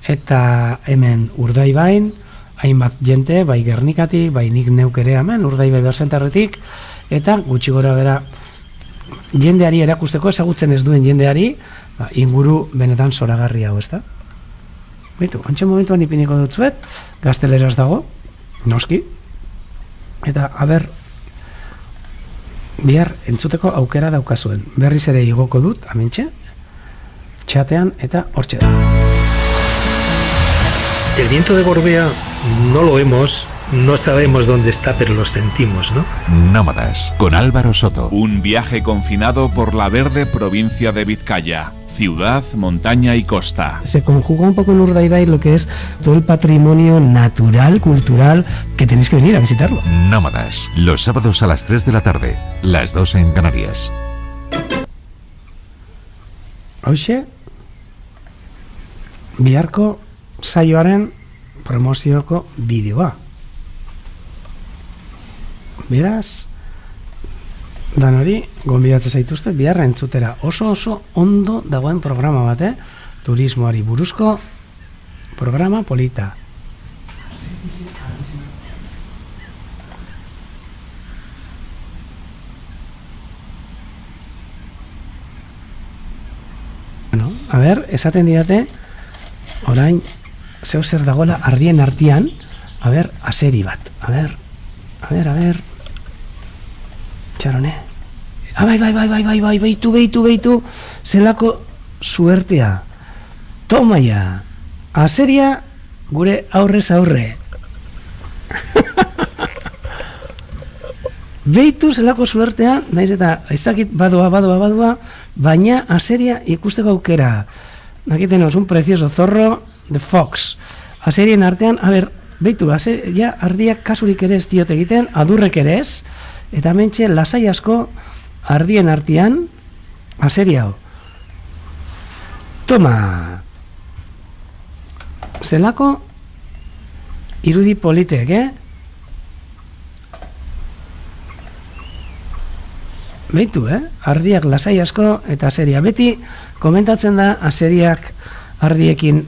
eta hemen Urdaibain hainbat jente, bai Gernikatik, bai nik neuk ere hemen, Urdaibai berzenterretik, eta gutxi gora bera jendeari erakusteko, ezagutzen ez duen jendeari, inguru benetan zoragarri hau, ezta? Baitu, antxe momentuan ipiniko dutzuet, gazteleraz dago, noski, eta aber, bihar entzuteko aukera daukazuen. Berriz ere igoko dut, amintxe, txatean eta hortxe da. El viento de Gorbea no lo vemos, no sabemos dónde está, pero lo sentimos, ¿no? Nómadas, con Álvaro Soto. Un viaje confinado por la verde provincia de Vizcaya. Ciudad, montaña y costa. Se conjuga un poco en Urdaibai lo que es todo el patrimonio natural, cultural, que tenéis que venir a visitarlo. Nómadas, los sábados a las 3 de la tarde, las 2 en Canarias. Hoxe, biharko saioaren promozioko bideoa. Beraz, dan hori, gonbidatzen zaituzte, biharra entzutera oso ondo dagoen programa bat, turismoari buruzko programa polita. A ber, esaten didate, orain, zeu zer dagoela ardien artean, a ber, aseri bat. A ber. Txarone. Bai, beitu, zelako suertea. Tomaia, aseria gure aurrez aurre. Beitu zelako suertea, naiz eta aiztakit badoa, baina aseria ikusteko aukera. Aquí tenemos un precioso zorro de Fox. Aserien artean, a ber, beitu, ja ardiak kasurik ere ez diote egiten, adurrek ere ez, eta mentxe lasai asko ardien artean aseria hau. Toma! Zelako irudi politek, Beitu, ardiak lasai asko eta aseria. Beti komentatzen da aseriak ardiekin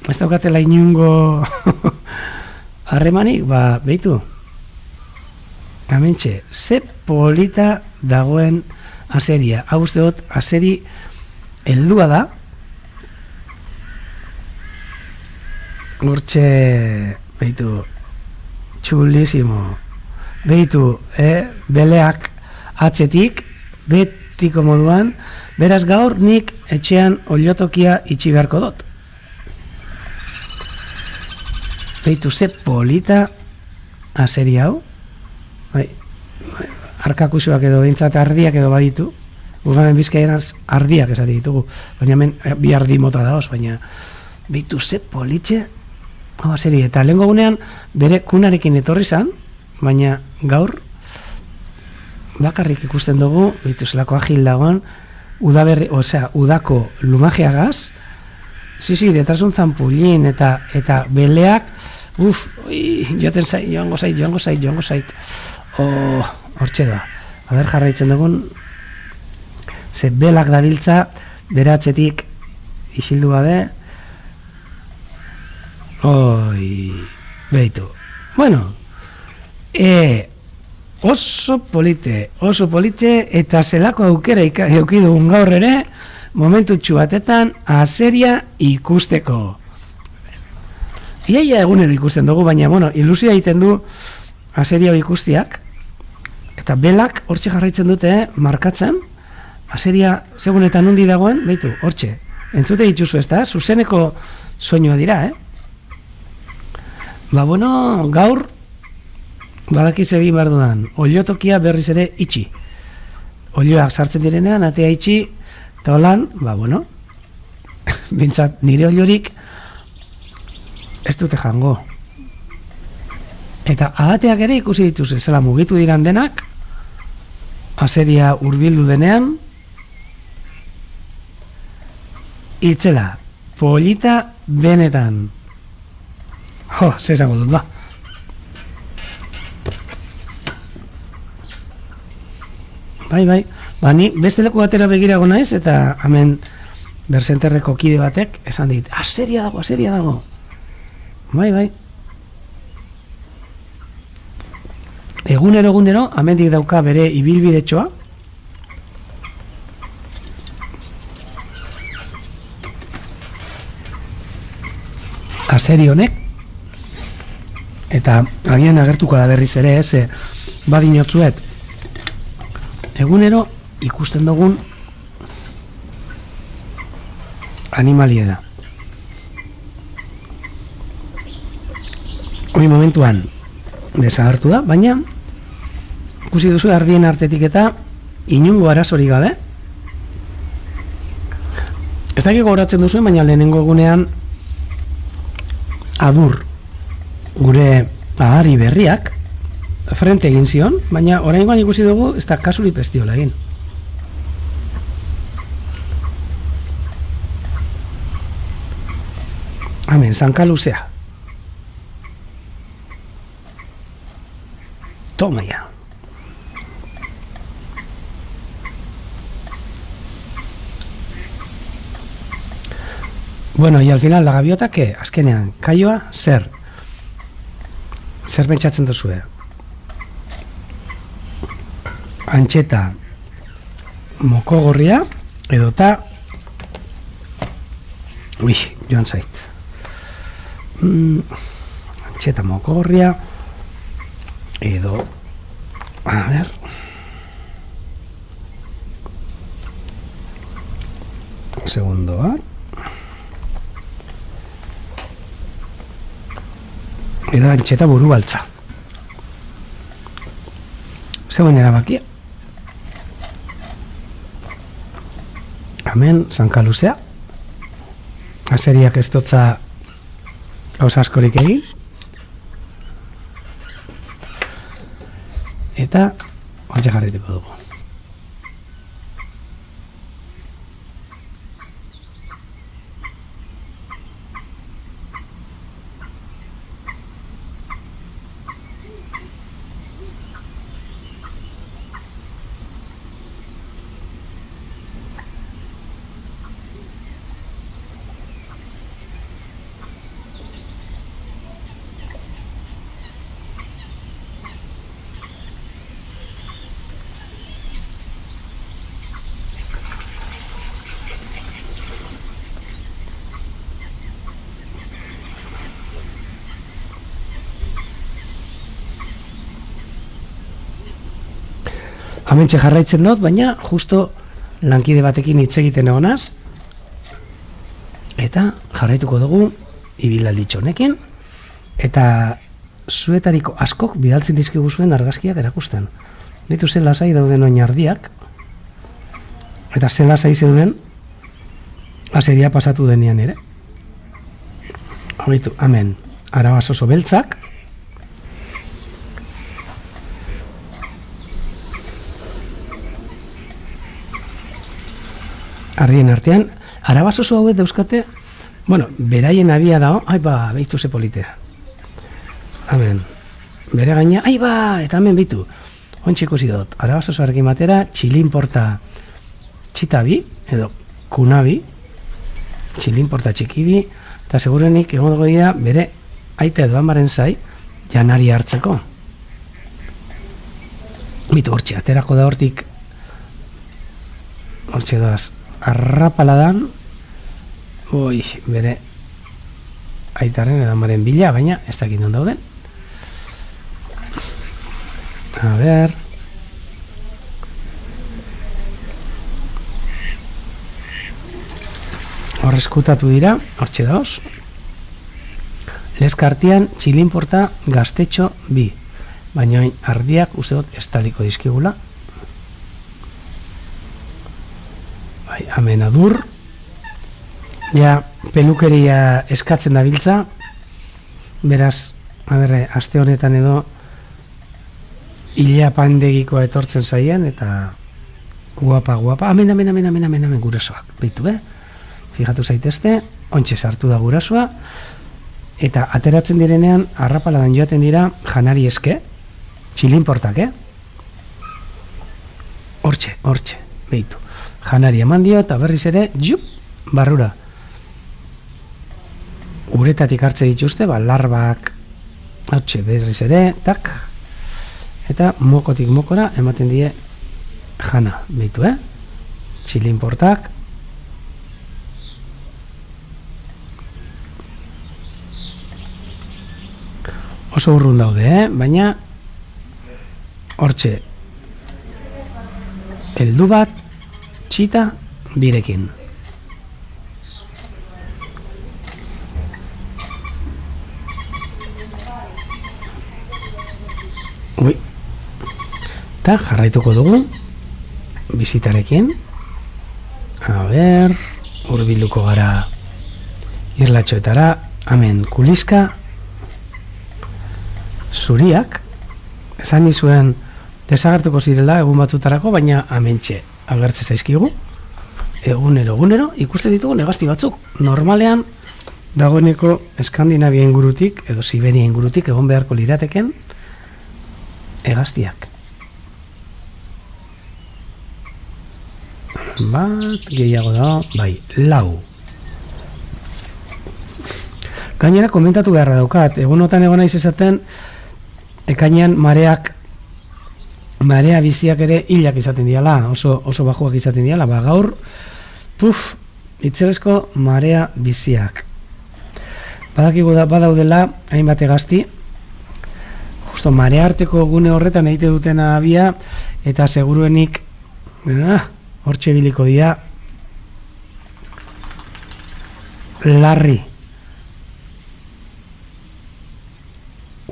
ez daukatela inungo harremanik, beitu. Hementxe, ze polita dagoen aseria. Hau uste dut, aseri heldua da. Hortxe, beitu, txulisimo. Beitu, beleak atzetik, betiko moduan, beraz gaur nik etxean oliotokia itxi beharko dut. Beitu, ze polita aseria hau. Arkakusuak edo behintzat ardiak edo baditu. Gugamen Bizkaian ardiak esati ditugu. Baina hemen bi ardi mota daoz, baina beitu, ze politxe hau aseria. Eta lehenko gunean bere kunarekin etorri zan, baina gaur bakarrik ikusten dugu, beitu zelako agil dagoen, udako lumajeagaz, detrás un zampullin, eta beleak, joango zait. Hortxe da. Aber jarraitzen dugun, ze belak dabiltza, beratzetik isildu gabe, beitu. Bueno, oso polite, eta zelako aukera eukidugun gaur ere, momentutxu batetan, aseria ikusteko. Iaia egunero ikusten dugu, baina, ilusia egiten du aseria ikustiak, eta belak hortxe jarraitzen dute, markatzen, aseria segunetan undi dagoen, beitu, hortxe, entzute dituzu ez da, zuzeneko soinua dira, gaur, badakiz egin behar dudan, oliotokia berriz ere itxi. Olioak sartzen direnean, atea itxi, eta holan, bintzat nire oliorik ez dute jango. Eta ahateak ere ikusi dituz, zela mugitu diran denak, aseria hurbildu denean, itzela, polita benetan. Zezango dut, Bai, ni beste leku batera begirago naiz, eta hemen bersenterreko kide batek esan dit, aseria dago. Bai. Egunero, amendik dauka bere ibilbidetxoa. Aseri honek. Eta agian agertuko da berriz ere, badinotzuet. Egunero ikusten dugun animalia da. Hori momentuan desagertu da, baina ikusi duzu ardien artetik eta inungo arazorik gabe. Ez dakik gogoratzen duzuen, baina lehenengo egunean adur gure ahari berriak frente egin zion, baina oraingoan ikusi dugu ez da kasurik pestiola egin. Hemen, zanka luzea. Toma ya. Bueno, y al final la gaviota, ¿qué? Azkenean, kaioa, zer pentsatzen duzue? Antxeta mokogorria edota Ui, joan zait. Antxeta mokorria. Edo, a ber... Segundo bat. Edo antxeta buru baltza. Zeuen erabakia. Hemen, zankaluzea. Azeriak ez dutza gauza askorik egin. Eta hortxe jarrituko dugu. Hementxe jarraitzen dut, baina justo lankide batekin hitz egiten egonaz eta jarraituko dugu ibilalditxo honekin eta zuetariko askok bidaltzen dizkigu zuen argazkiak erakusten. Ditu zen lasai dauden oinardiak eta zen lasai zeuden aseria pasatu denean ere. Horitu, hemen, arabaz oso beltzak. Ardien artean, arabaz oso hauet dauzkate, bueno, beraien abia dao, behitu ze politea. Hemen, bere gaina, eta hemen behitu. Ontsi ikusi dut, arabaz oso arrekin batera, txilinporta txitabi, edo kunabi, txilinporta txikibi, eta segurenik egon dago dira bere aita edo amaren zai, janari hartzeko. Bitu hortxe, aterako da hortik, hortxe doaz, arrapaladan bere aitaren edo amaren bila, baina ez dakit non dauden. A ber... Hor eskutatu dira, hortxe dauz. Leskartian txilinporta gaztetxo bi, baina ardiak uste dut estaliko dizkigula. Hemen adur, ja pelukeria eskatzen dabiltza, beraz, aste honetan edo hilea pandegikoa etortzen zaien, eta guapa, hemen gurasoak, behitu, fijatu zaitezte, ontxe sartu da gurasoa, eta ateratzen direnean, arrapaladan joaten dira janari eske, txilinportak, hortxe, behitu. Janari eman dio eta berriz ere, barrura. Uretatik hartze dituzte, larbak, hautxe berriz ere, tak, eta mokotik mokora ematen die jana, behitu, txilinportak. Oso urrun daude, baina hortxe, heldu bat, txita birekin. Eta jarraituko dugu bizitarekin. A ber, hurbilduko gara irlatxoetara. Hemen kuliska zuriak esan nizuen desagertuko zirela egun batzutarako, baina hementxe agertze zaizkigu, egunero ikuste ditugu hegazti batzuk. Normalean dagoeneko Eskandinavia ingurutik edo Siberia ingurutik egon beharko lirateken hegaztiak. Bat gehiago da, lau. Gainera komentatu beharra daukat, egunotan egon naiz esaten ekainean marea biziak ere hilak izaten diala, oso bajuak izaten diala, gaur, Itzelezko marea biziak. Badakigu badaudela hainbat hegazti, justo marea arteko gune horretan egite dutena abia, eta seguruenik hortxe biliko dira larri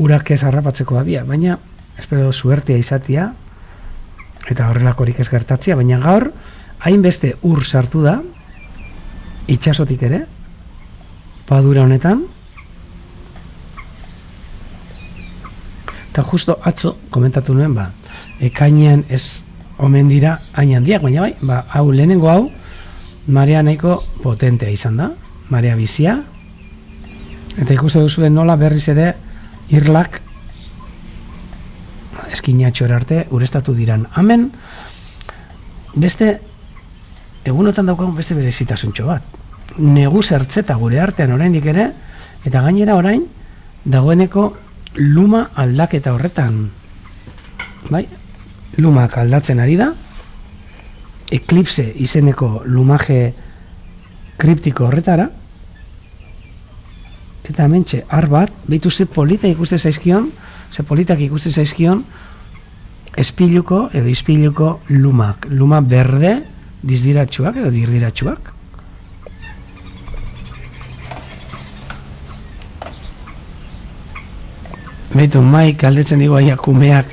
urak ez harrapatzeko abia, baina espero suertia izatia eta horrelakorik ez gertatzia, baina gaur hainbeste ur sartu da itxasotik ere padura honetan, eta justo atzo komentatu nuen, ekainean ez omen dira hain handiak, baina bai, hau lehenengo hau marea nahiko potentea izan da, marea bizia, eta ikuste duzuen nola berriz ere irlak eskinatxora arte urestatu diran. Hemen beste egunotan daukagun beste berezitasuntxo bat. Negu zertzeta gure artean oraindik ere, eta gainera orain dagoeneko luma aldaketa horretan. Bai, lumak aldatzen ari da, eklipse izeneko lumaje kriptiko horretara, eta hementxe ar bat, behitu ze politak ikuste zaizkion espiluko edo ispiluko lumak, luma berde dizdiratsuak edo dirdiratsuak. Behitu, maik galdetzen digu kumeak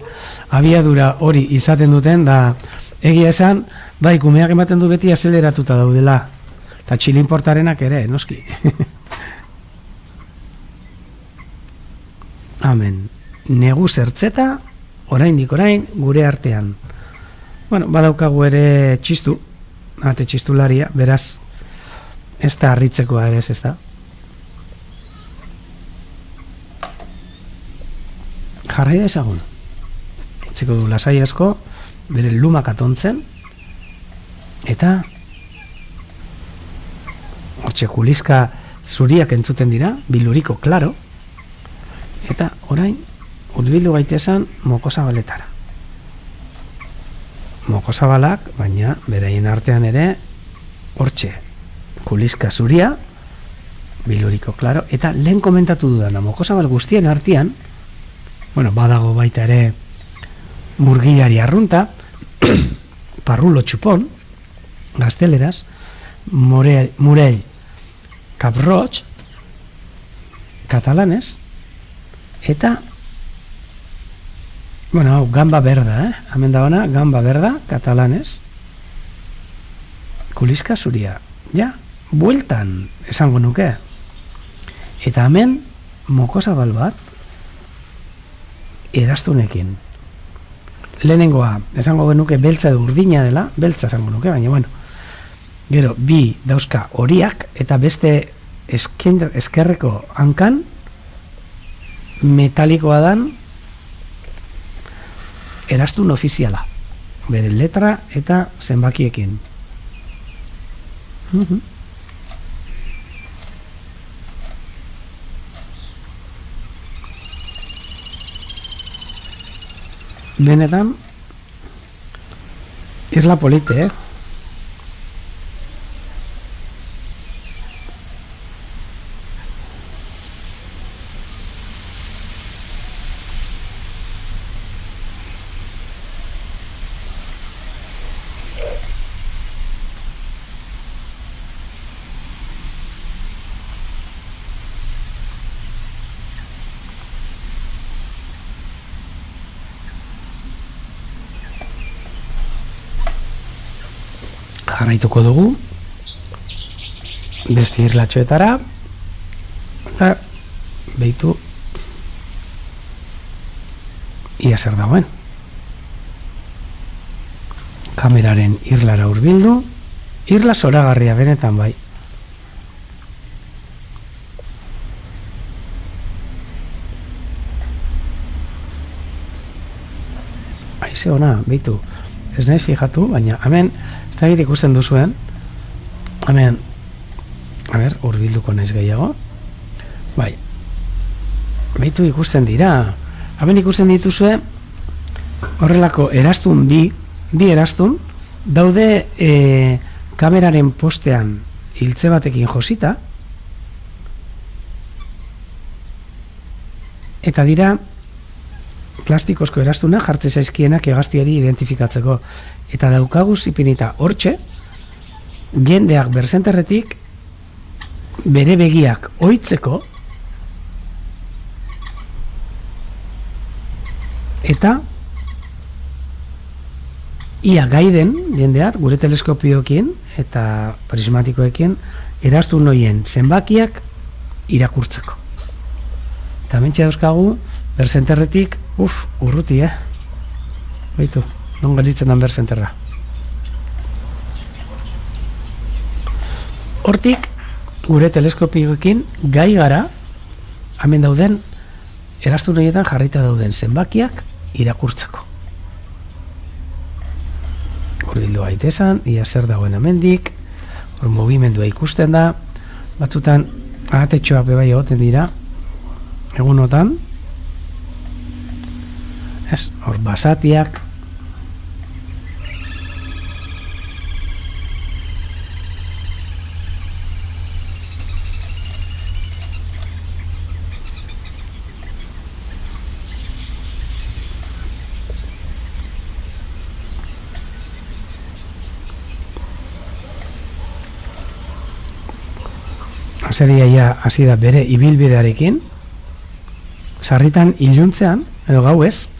abiadura hori izaten duten, da egia esan, bai, kumeak ematen du beti azeleratuta daudela, eta txilinportarenak ere, noski. Amen. Negu zertzeta, oraindik orain, gure artean. Bueno, badaukagu ere txistu, txistularia, beraz, ez da harritzekoa ere, ez da. Jarrai da ezagun. Txiko du lasai asko, bere lumak atontzen, eta hortxe kulizka zuriak entzuten dira, biluriko klaro, eta orain urbildu gaitesan mokozabaletara. Mokozabalak, baina beraien artean ere hortxe kulizka zuria, biluriko klaro, eta lehen komentatu dudana, mokozabal guztien artean, bueno, badago baita ere murgilari arrunta, parrulo txupon, gazteleraz, murell kaprots, katalanez, eta bueno, gamba berda, hemen da ona, gamba berda, katalanez, kulizka zuria, ja, bueltan esango nuke, eta hemen mokozabal bat eraztunekin. Lehenengoa, esango genuke beltza edo urdina dela, beltza esango nuke, baina bueno, gero, bi dauzka horiak, eta beste eskerreko hankan, metalikoa dan, eraztun ofiziala, bere letra eta zenbakiekin. Benetan, irla polite, jarraituko dugu beste irlatxoetara, eta behitu ia zer dagoen. Kameraren irlara hurbildu, irla zoragarria benetan bai. Aize ona, behitu, ez naiz fijatu, baina hemen ez da ikusten duzuen, hemen, a ber, hurbilduko naiz gehiago, bai, behitu ikusten dira, hemen ikusten dituzue, horrelako eraztun bi eraztun, daude kameraren postean hiltze batekin josita, eta dira plastikozko erastuna jartze zaizkienak hegaztiari identifikatzeko. Eta daukaguz ipinita hortxe, jendeak berzenterretik bere begiak ohitzeko eta ia gaiden jendeak gure teleskopioekin eta prismatikoekin erastu noien zenbakiak irakurtzeko. Eta mentxe dauzkagu berzenterretik, urruti, Baitu, non galitzen dan berzenterra. Hortik, gure teleskopioekin gai gara, hemen dauden, erastu noietan jarrita dauden zenbakiak irakurtzeko. Hurbildu gaitesan, ia zer dagoen hemendik, hor mugimendua ikusten da, batzutan ahatetxoak bebai egoten dira, egunotan, hor basatiak, seria hasi da bere ibilbidearekin, sarritan iluntzean, edo gauez,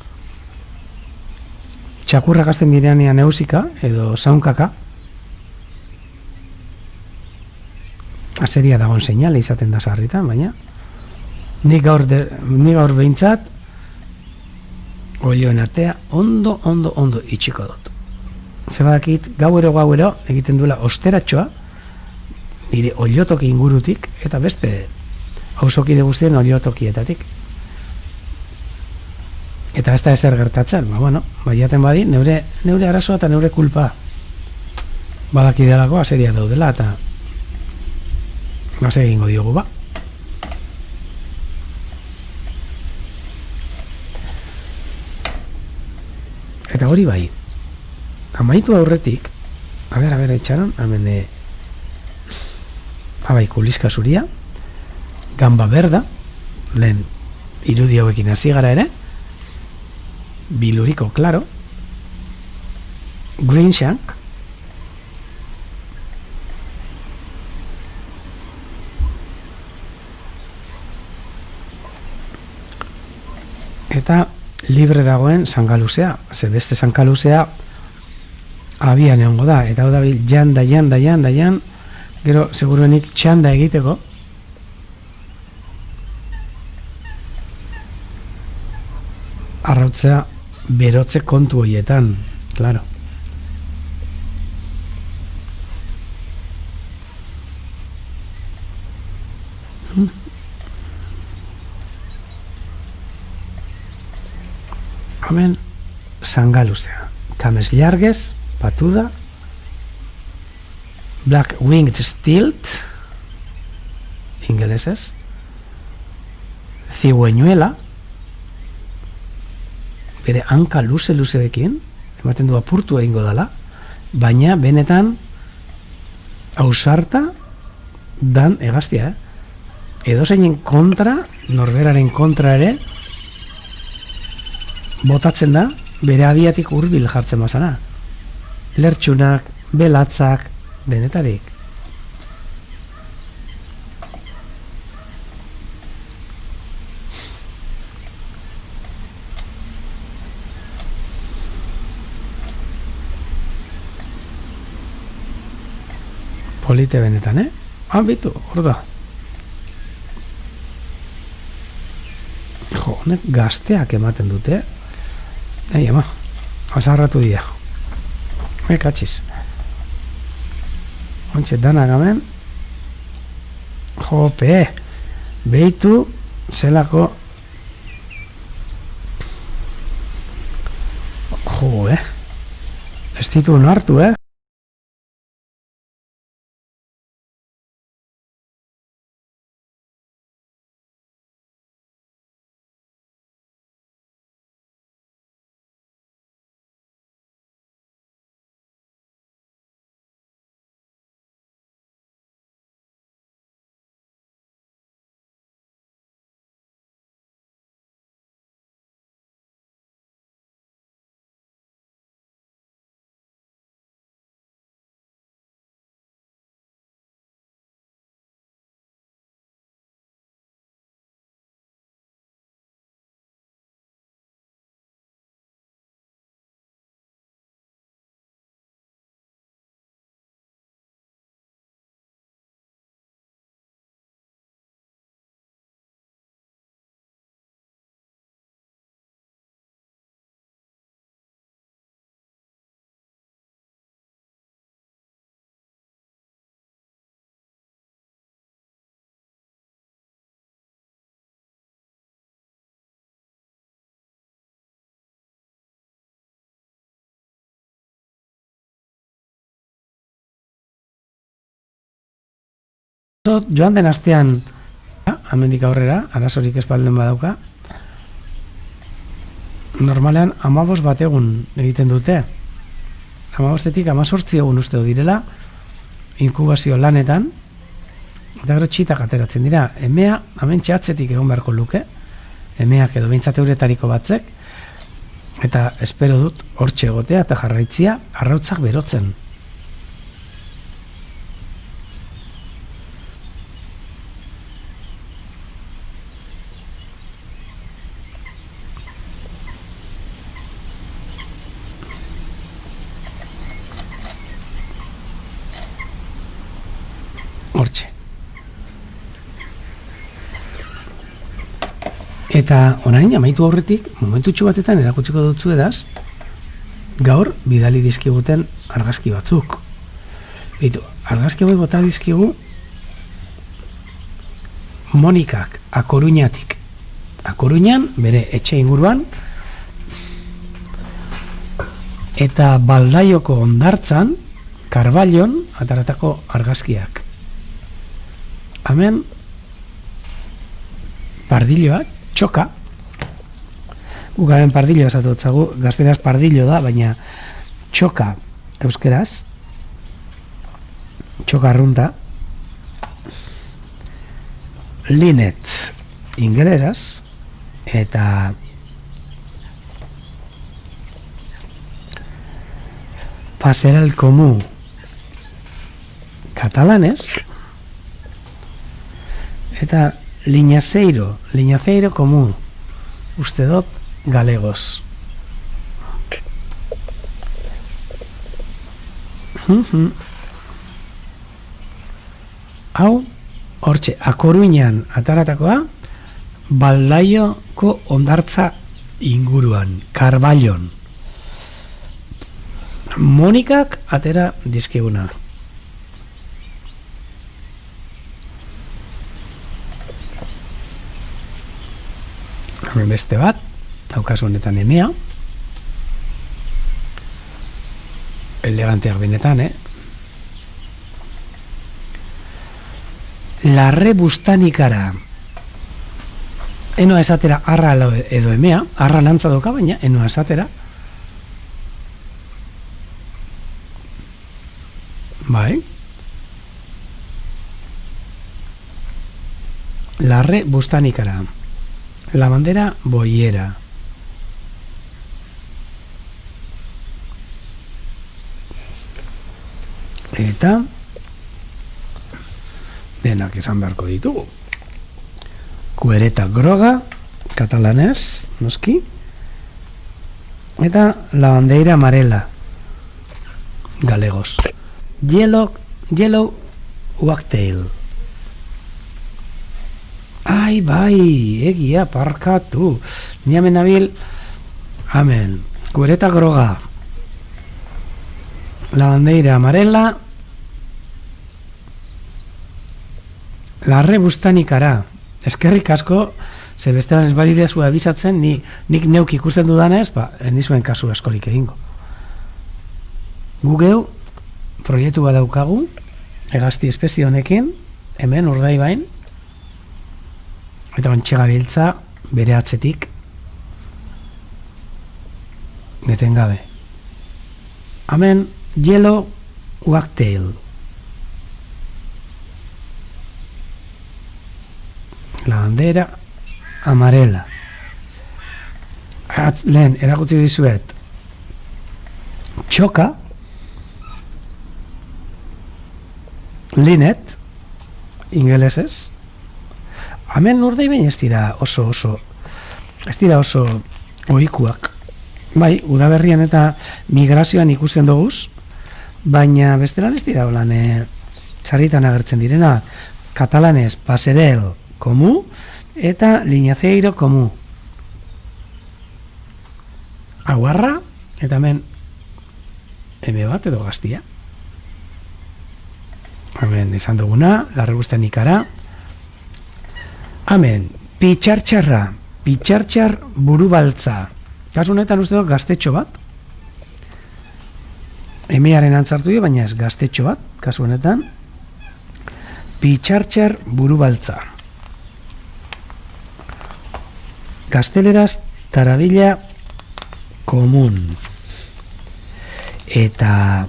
txakurrak hasten direnean eusika, edo zaunkaka, aseria dagoen seinale izaten da sarritan, baina nik gaur behintzat olioen artea ondo itxiko dut. Zebadakit gauero egiten duela osteratxoa nire oliotoki ingurutik eta beste auzokide guztien oliotokietatik. Eta ez da ezer gertatzen, jaten badi, neure arazoa eta neure kulpa badakidelako aseria daudela eta gase egingo diogu ba. Eta hori bai, amaitu aurretik, a ber, etxaron, hemen abai kuliska zuria, gamba berda, lehen irudi hauekin hasi gara ere, biluriko klaro, green shank, eta libre dagoen zangaluzea, ze beste zangaluzea abian egongo da, eta hau da bil jan, gero seguruenik txanda egiteko arrautzea berotze kontu horietan, claro. Hemen zangaluzea, cames llargues, patuda, black winged stilt, ingelesez, cigüeñuela, bere hanka luze-luzeekin, ematen du apurtu egingo dela, baina benetan ausarta dan hegaztia, edozeinen kontra, norberaren kontra ere, botatzen da, bere abiatik hurbil jartzen bazana. Lertxunak, belatzak, denetarik. Polite benetan, bitu, hor da. Jo, honek gazteak ematen dute. Ama, azarratu dira. Katxiz. Ontxe danak hemen. Jope, behitu zelako. Jo, ez ditu hartu, joan den astean, amendik aurrera, arazorik espalden badauka, normalean 15 bat egun egiten dute. 15etik 18 egun uste direla, inkubazio lanetan, eta gero txitak ateratzen dira. Emea, hemen txatzetik egon beharko luke, emeak edo behintzat euretariko batzek, eta espero dut hortxe egotea eta jarraitzia arrautzak berotzen. Hortxe. Eta orain amaitu aurretik, momentutxu batetan erakutsiko dutzu edaz, gaur bidali dizkiguten argazki batzuk. Beitu, argazki hauek bota dizkigu Monikak, Akoruñatik. Akoruñan, bere etxe inguruan, eta Baldaioko hondartzan, Karballon, ataratako argazkiak. Hemen, pardilloak, txoka, gukaren pardillo esatu dutzagu, gazteraz pardillo da, baina txoka euskeraz, txoka arrunta, linet ingelesaz, eta paseral komu katalanez, eta Liñaceiro komu, uste dut galegos. Hau, hortxe, Akoruñan ataratakoa, Baldaioko hondartza inguruan, Karballon. Monikak atera dizkiguna. Beste bat, daukazu honetan emea, eleganteak benetan, Larre bustanikara, enoa esatera arra edo emea, arra nantza doka, baina enoa esatera, bai, Larre bustanikara, la bandera boyera. Eta denak esan beharko ditugu. Kuereta groga, katalanez, noski. Eta la bandera amarela, galegos. Yellow wagtail. Ai, bai, egia, parkatu. Ni hemen nabil, amen. Kuereta groga. La bandeira amarela. Larre bustanikara. Eskerrik asko, ze bestean ez badidezu abisatzen, nik neuk ikusten dudanez, nizuen kasu askorik egingo. Gugeu, proiektu badaukagu, hegazti espezie honekin, hemen Urdaibain, eta ontxe gabiltza bere atzetik neten gabe. Hemen yellow wagtail. La bandera amarela. Lehen, erakutsi dizuet txoka, linet, ingelesez. Hemen Urdaibain ez dira oso ohikuak. Bai, udaberrian eta migrazioan ikusten doguz, baina bestelan ez dira holan txarritan agertzen direna. Katalanez paserel komu eta liñaceiro komu. Aguarra eta hemen eme bat edo gaztia. Hemen esan duguna, larre bustanikara. Hemen, pitxartxar burubaltza. Kasu honetan uste dut gaztetxo bat. Emearen antzartu dio, baina ez gaztetxo bat, kasu honetan. Pitxartxar burubaltza. Gazteleraz tarabila komun. Eta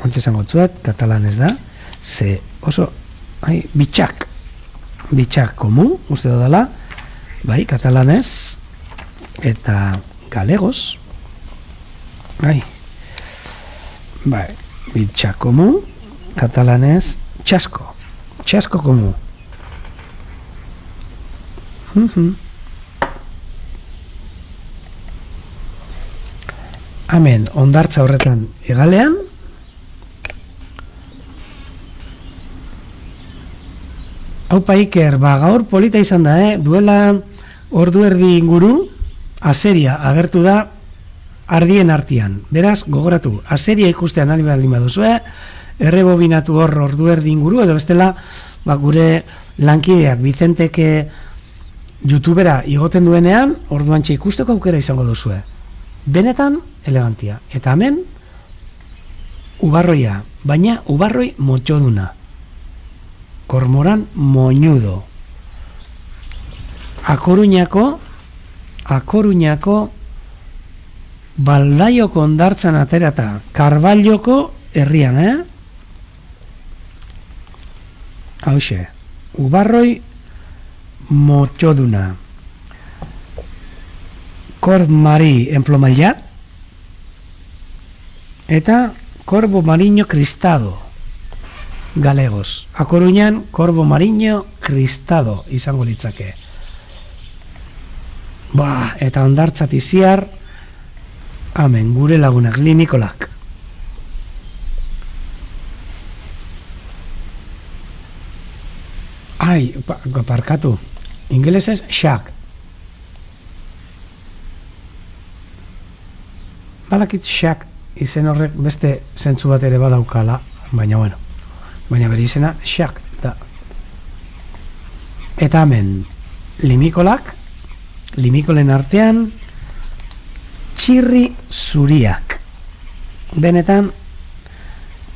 ontsa esango tzuet, katalanez da, ze oso bitxak komu, uste dudala, bai, katalanez, eta galegos, bai, bitxak komu, katalanez, txasko komu. Hemen, ondartza horretan egalean, haupa Iker, gaur polita izan da, duela ordu erdi inguru, azeria agertu da ardien artean. Beraz, gogoratu, azeria ikustean baldin baduzue, errebobinatu hor ordu erdi inguru, edo bestela, gure lankideak Vicenteke youtubera igoten duenean, orduantxe ikusteko aukera izango duzue. Benetan, elegantia. Eta hemen, ubarroia, baina ubarroi motxoduna. Kormoran moñudo. Akoruñako Baldaioko ondartzan aterata, Karballoko herrian, Hauxe, ubarroi motxoduna. Corb mari emplomallat eta corbo mariño cristado galegos. A Coruñan corbo mariño cristado izango litzake. Eta ondartzat iziar, amen, gure lagunak, limikolak. Parkatu. Ingelesez, shack. Badakit shack izen horrek beste zentzu bat ere badaukala, baina bere izena shack da. Eta hemen, limikolen artean, txirri zuriak. Benetan,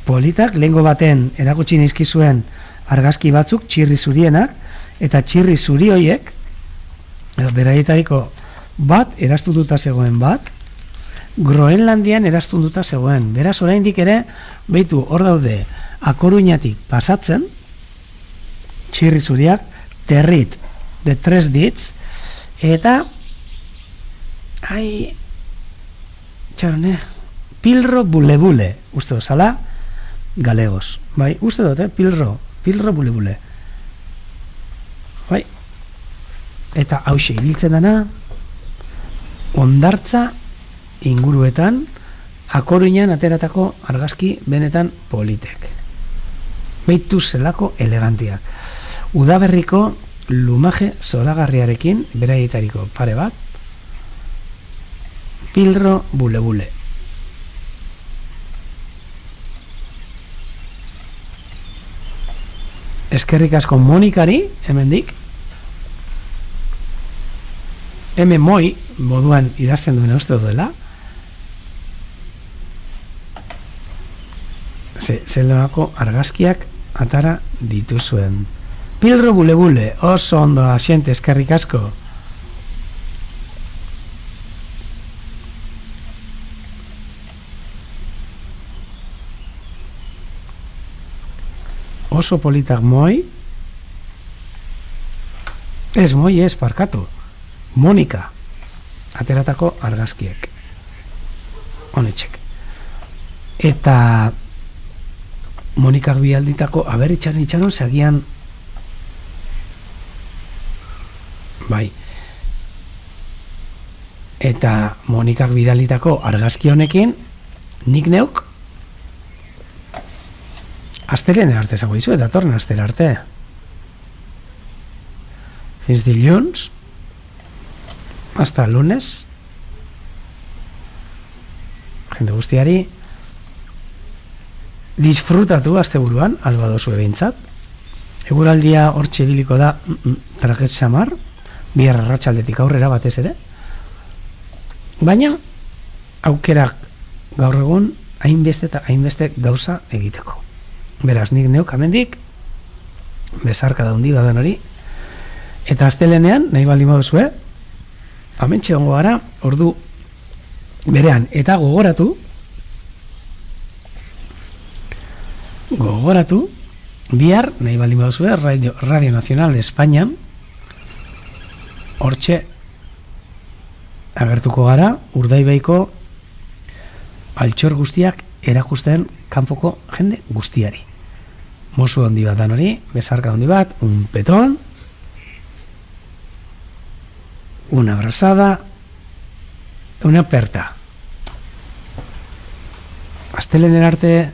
politak, lehengo baten erakutsi nizkizuen argazki batzuk, txirri zurienak, eta txirri zuri hoiek, beraietariko bat, eraztututa zegoen bat, Groenlandian eraztunduta zegoen. Beraz, oraindik ere, behitu, hor daude, A Coruñatik pasatzen, txirri zuriak, territ de 3 dits, eta pilro bule-bule, uste dozala, galegos. Bai, uste dut, pilro bule-bule. Bai, eta hauxe ibiltzen dana, ondartza inguruetan, A Coruñan ateratako argazki benetan politek. Beitu zelako elegantiak. Udaberriko lumaje zoragarriarekin, beraietariko pare bat, pilro bule-bule. Eskerrik asko Monikari, hemendik. Hemen moi, moduan idazten duen uste dela. Zelako argazkiak atara dituzuen. Pilro bule-bule, oso ondo asiente, eskerrik asko. Oso politak moi. Ez moi, ez, parkatu. Monika. Ateratako argazkiek. Honetxek. Eta Monikak bialditako itxaron segian bai. Eta Monikak bidalitako argazki honekin nik neuk astelehen arte zago izu, eta torren astel arte. Fins dilluns hasta lunes. Jende guztiari disfrutatu asteburuan, alba dozu ebintzat. Eguraldia hortxe biliko da traket xamar, bihar arratsaldetik aurrera batez ere. Baina, aukerak gaur egun hainbeste eta hainbeste gauza egiteko. Beraz, nik neuk amendik, Besarkada handi badan hori. Eta astelenean, nahi baldin baduzue, hementxe ongo gara, ordu berean. Eta gogoratu, bihar, nahi baldin baduzue, Radio Nacional de España, hortxe agertuko gara, Urdaibaiko altxor guztiak erakusten kanpoko jende guztiari. Mosu handi bat dan hori, besarka handi bat, un petón, una abrazada, una aperta. Astelenen arte,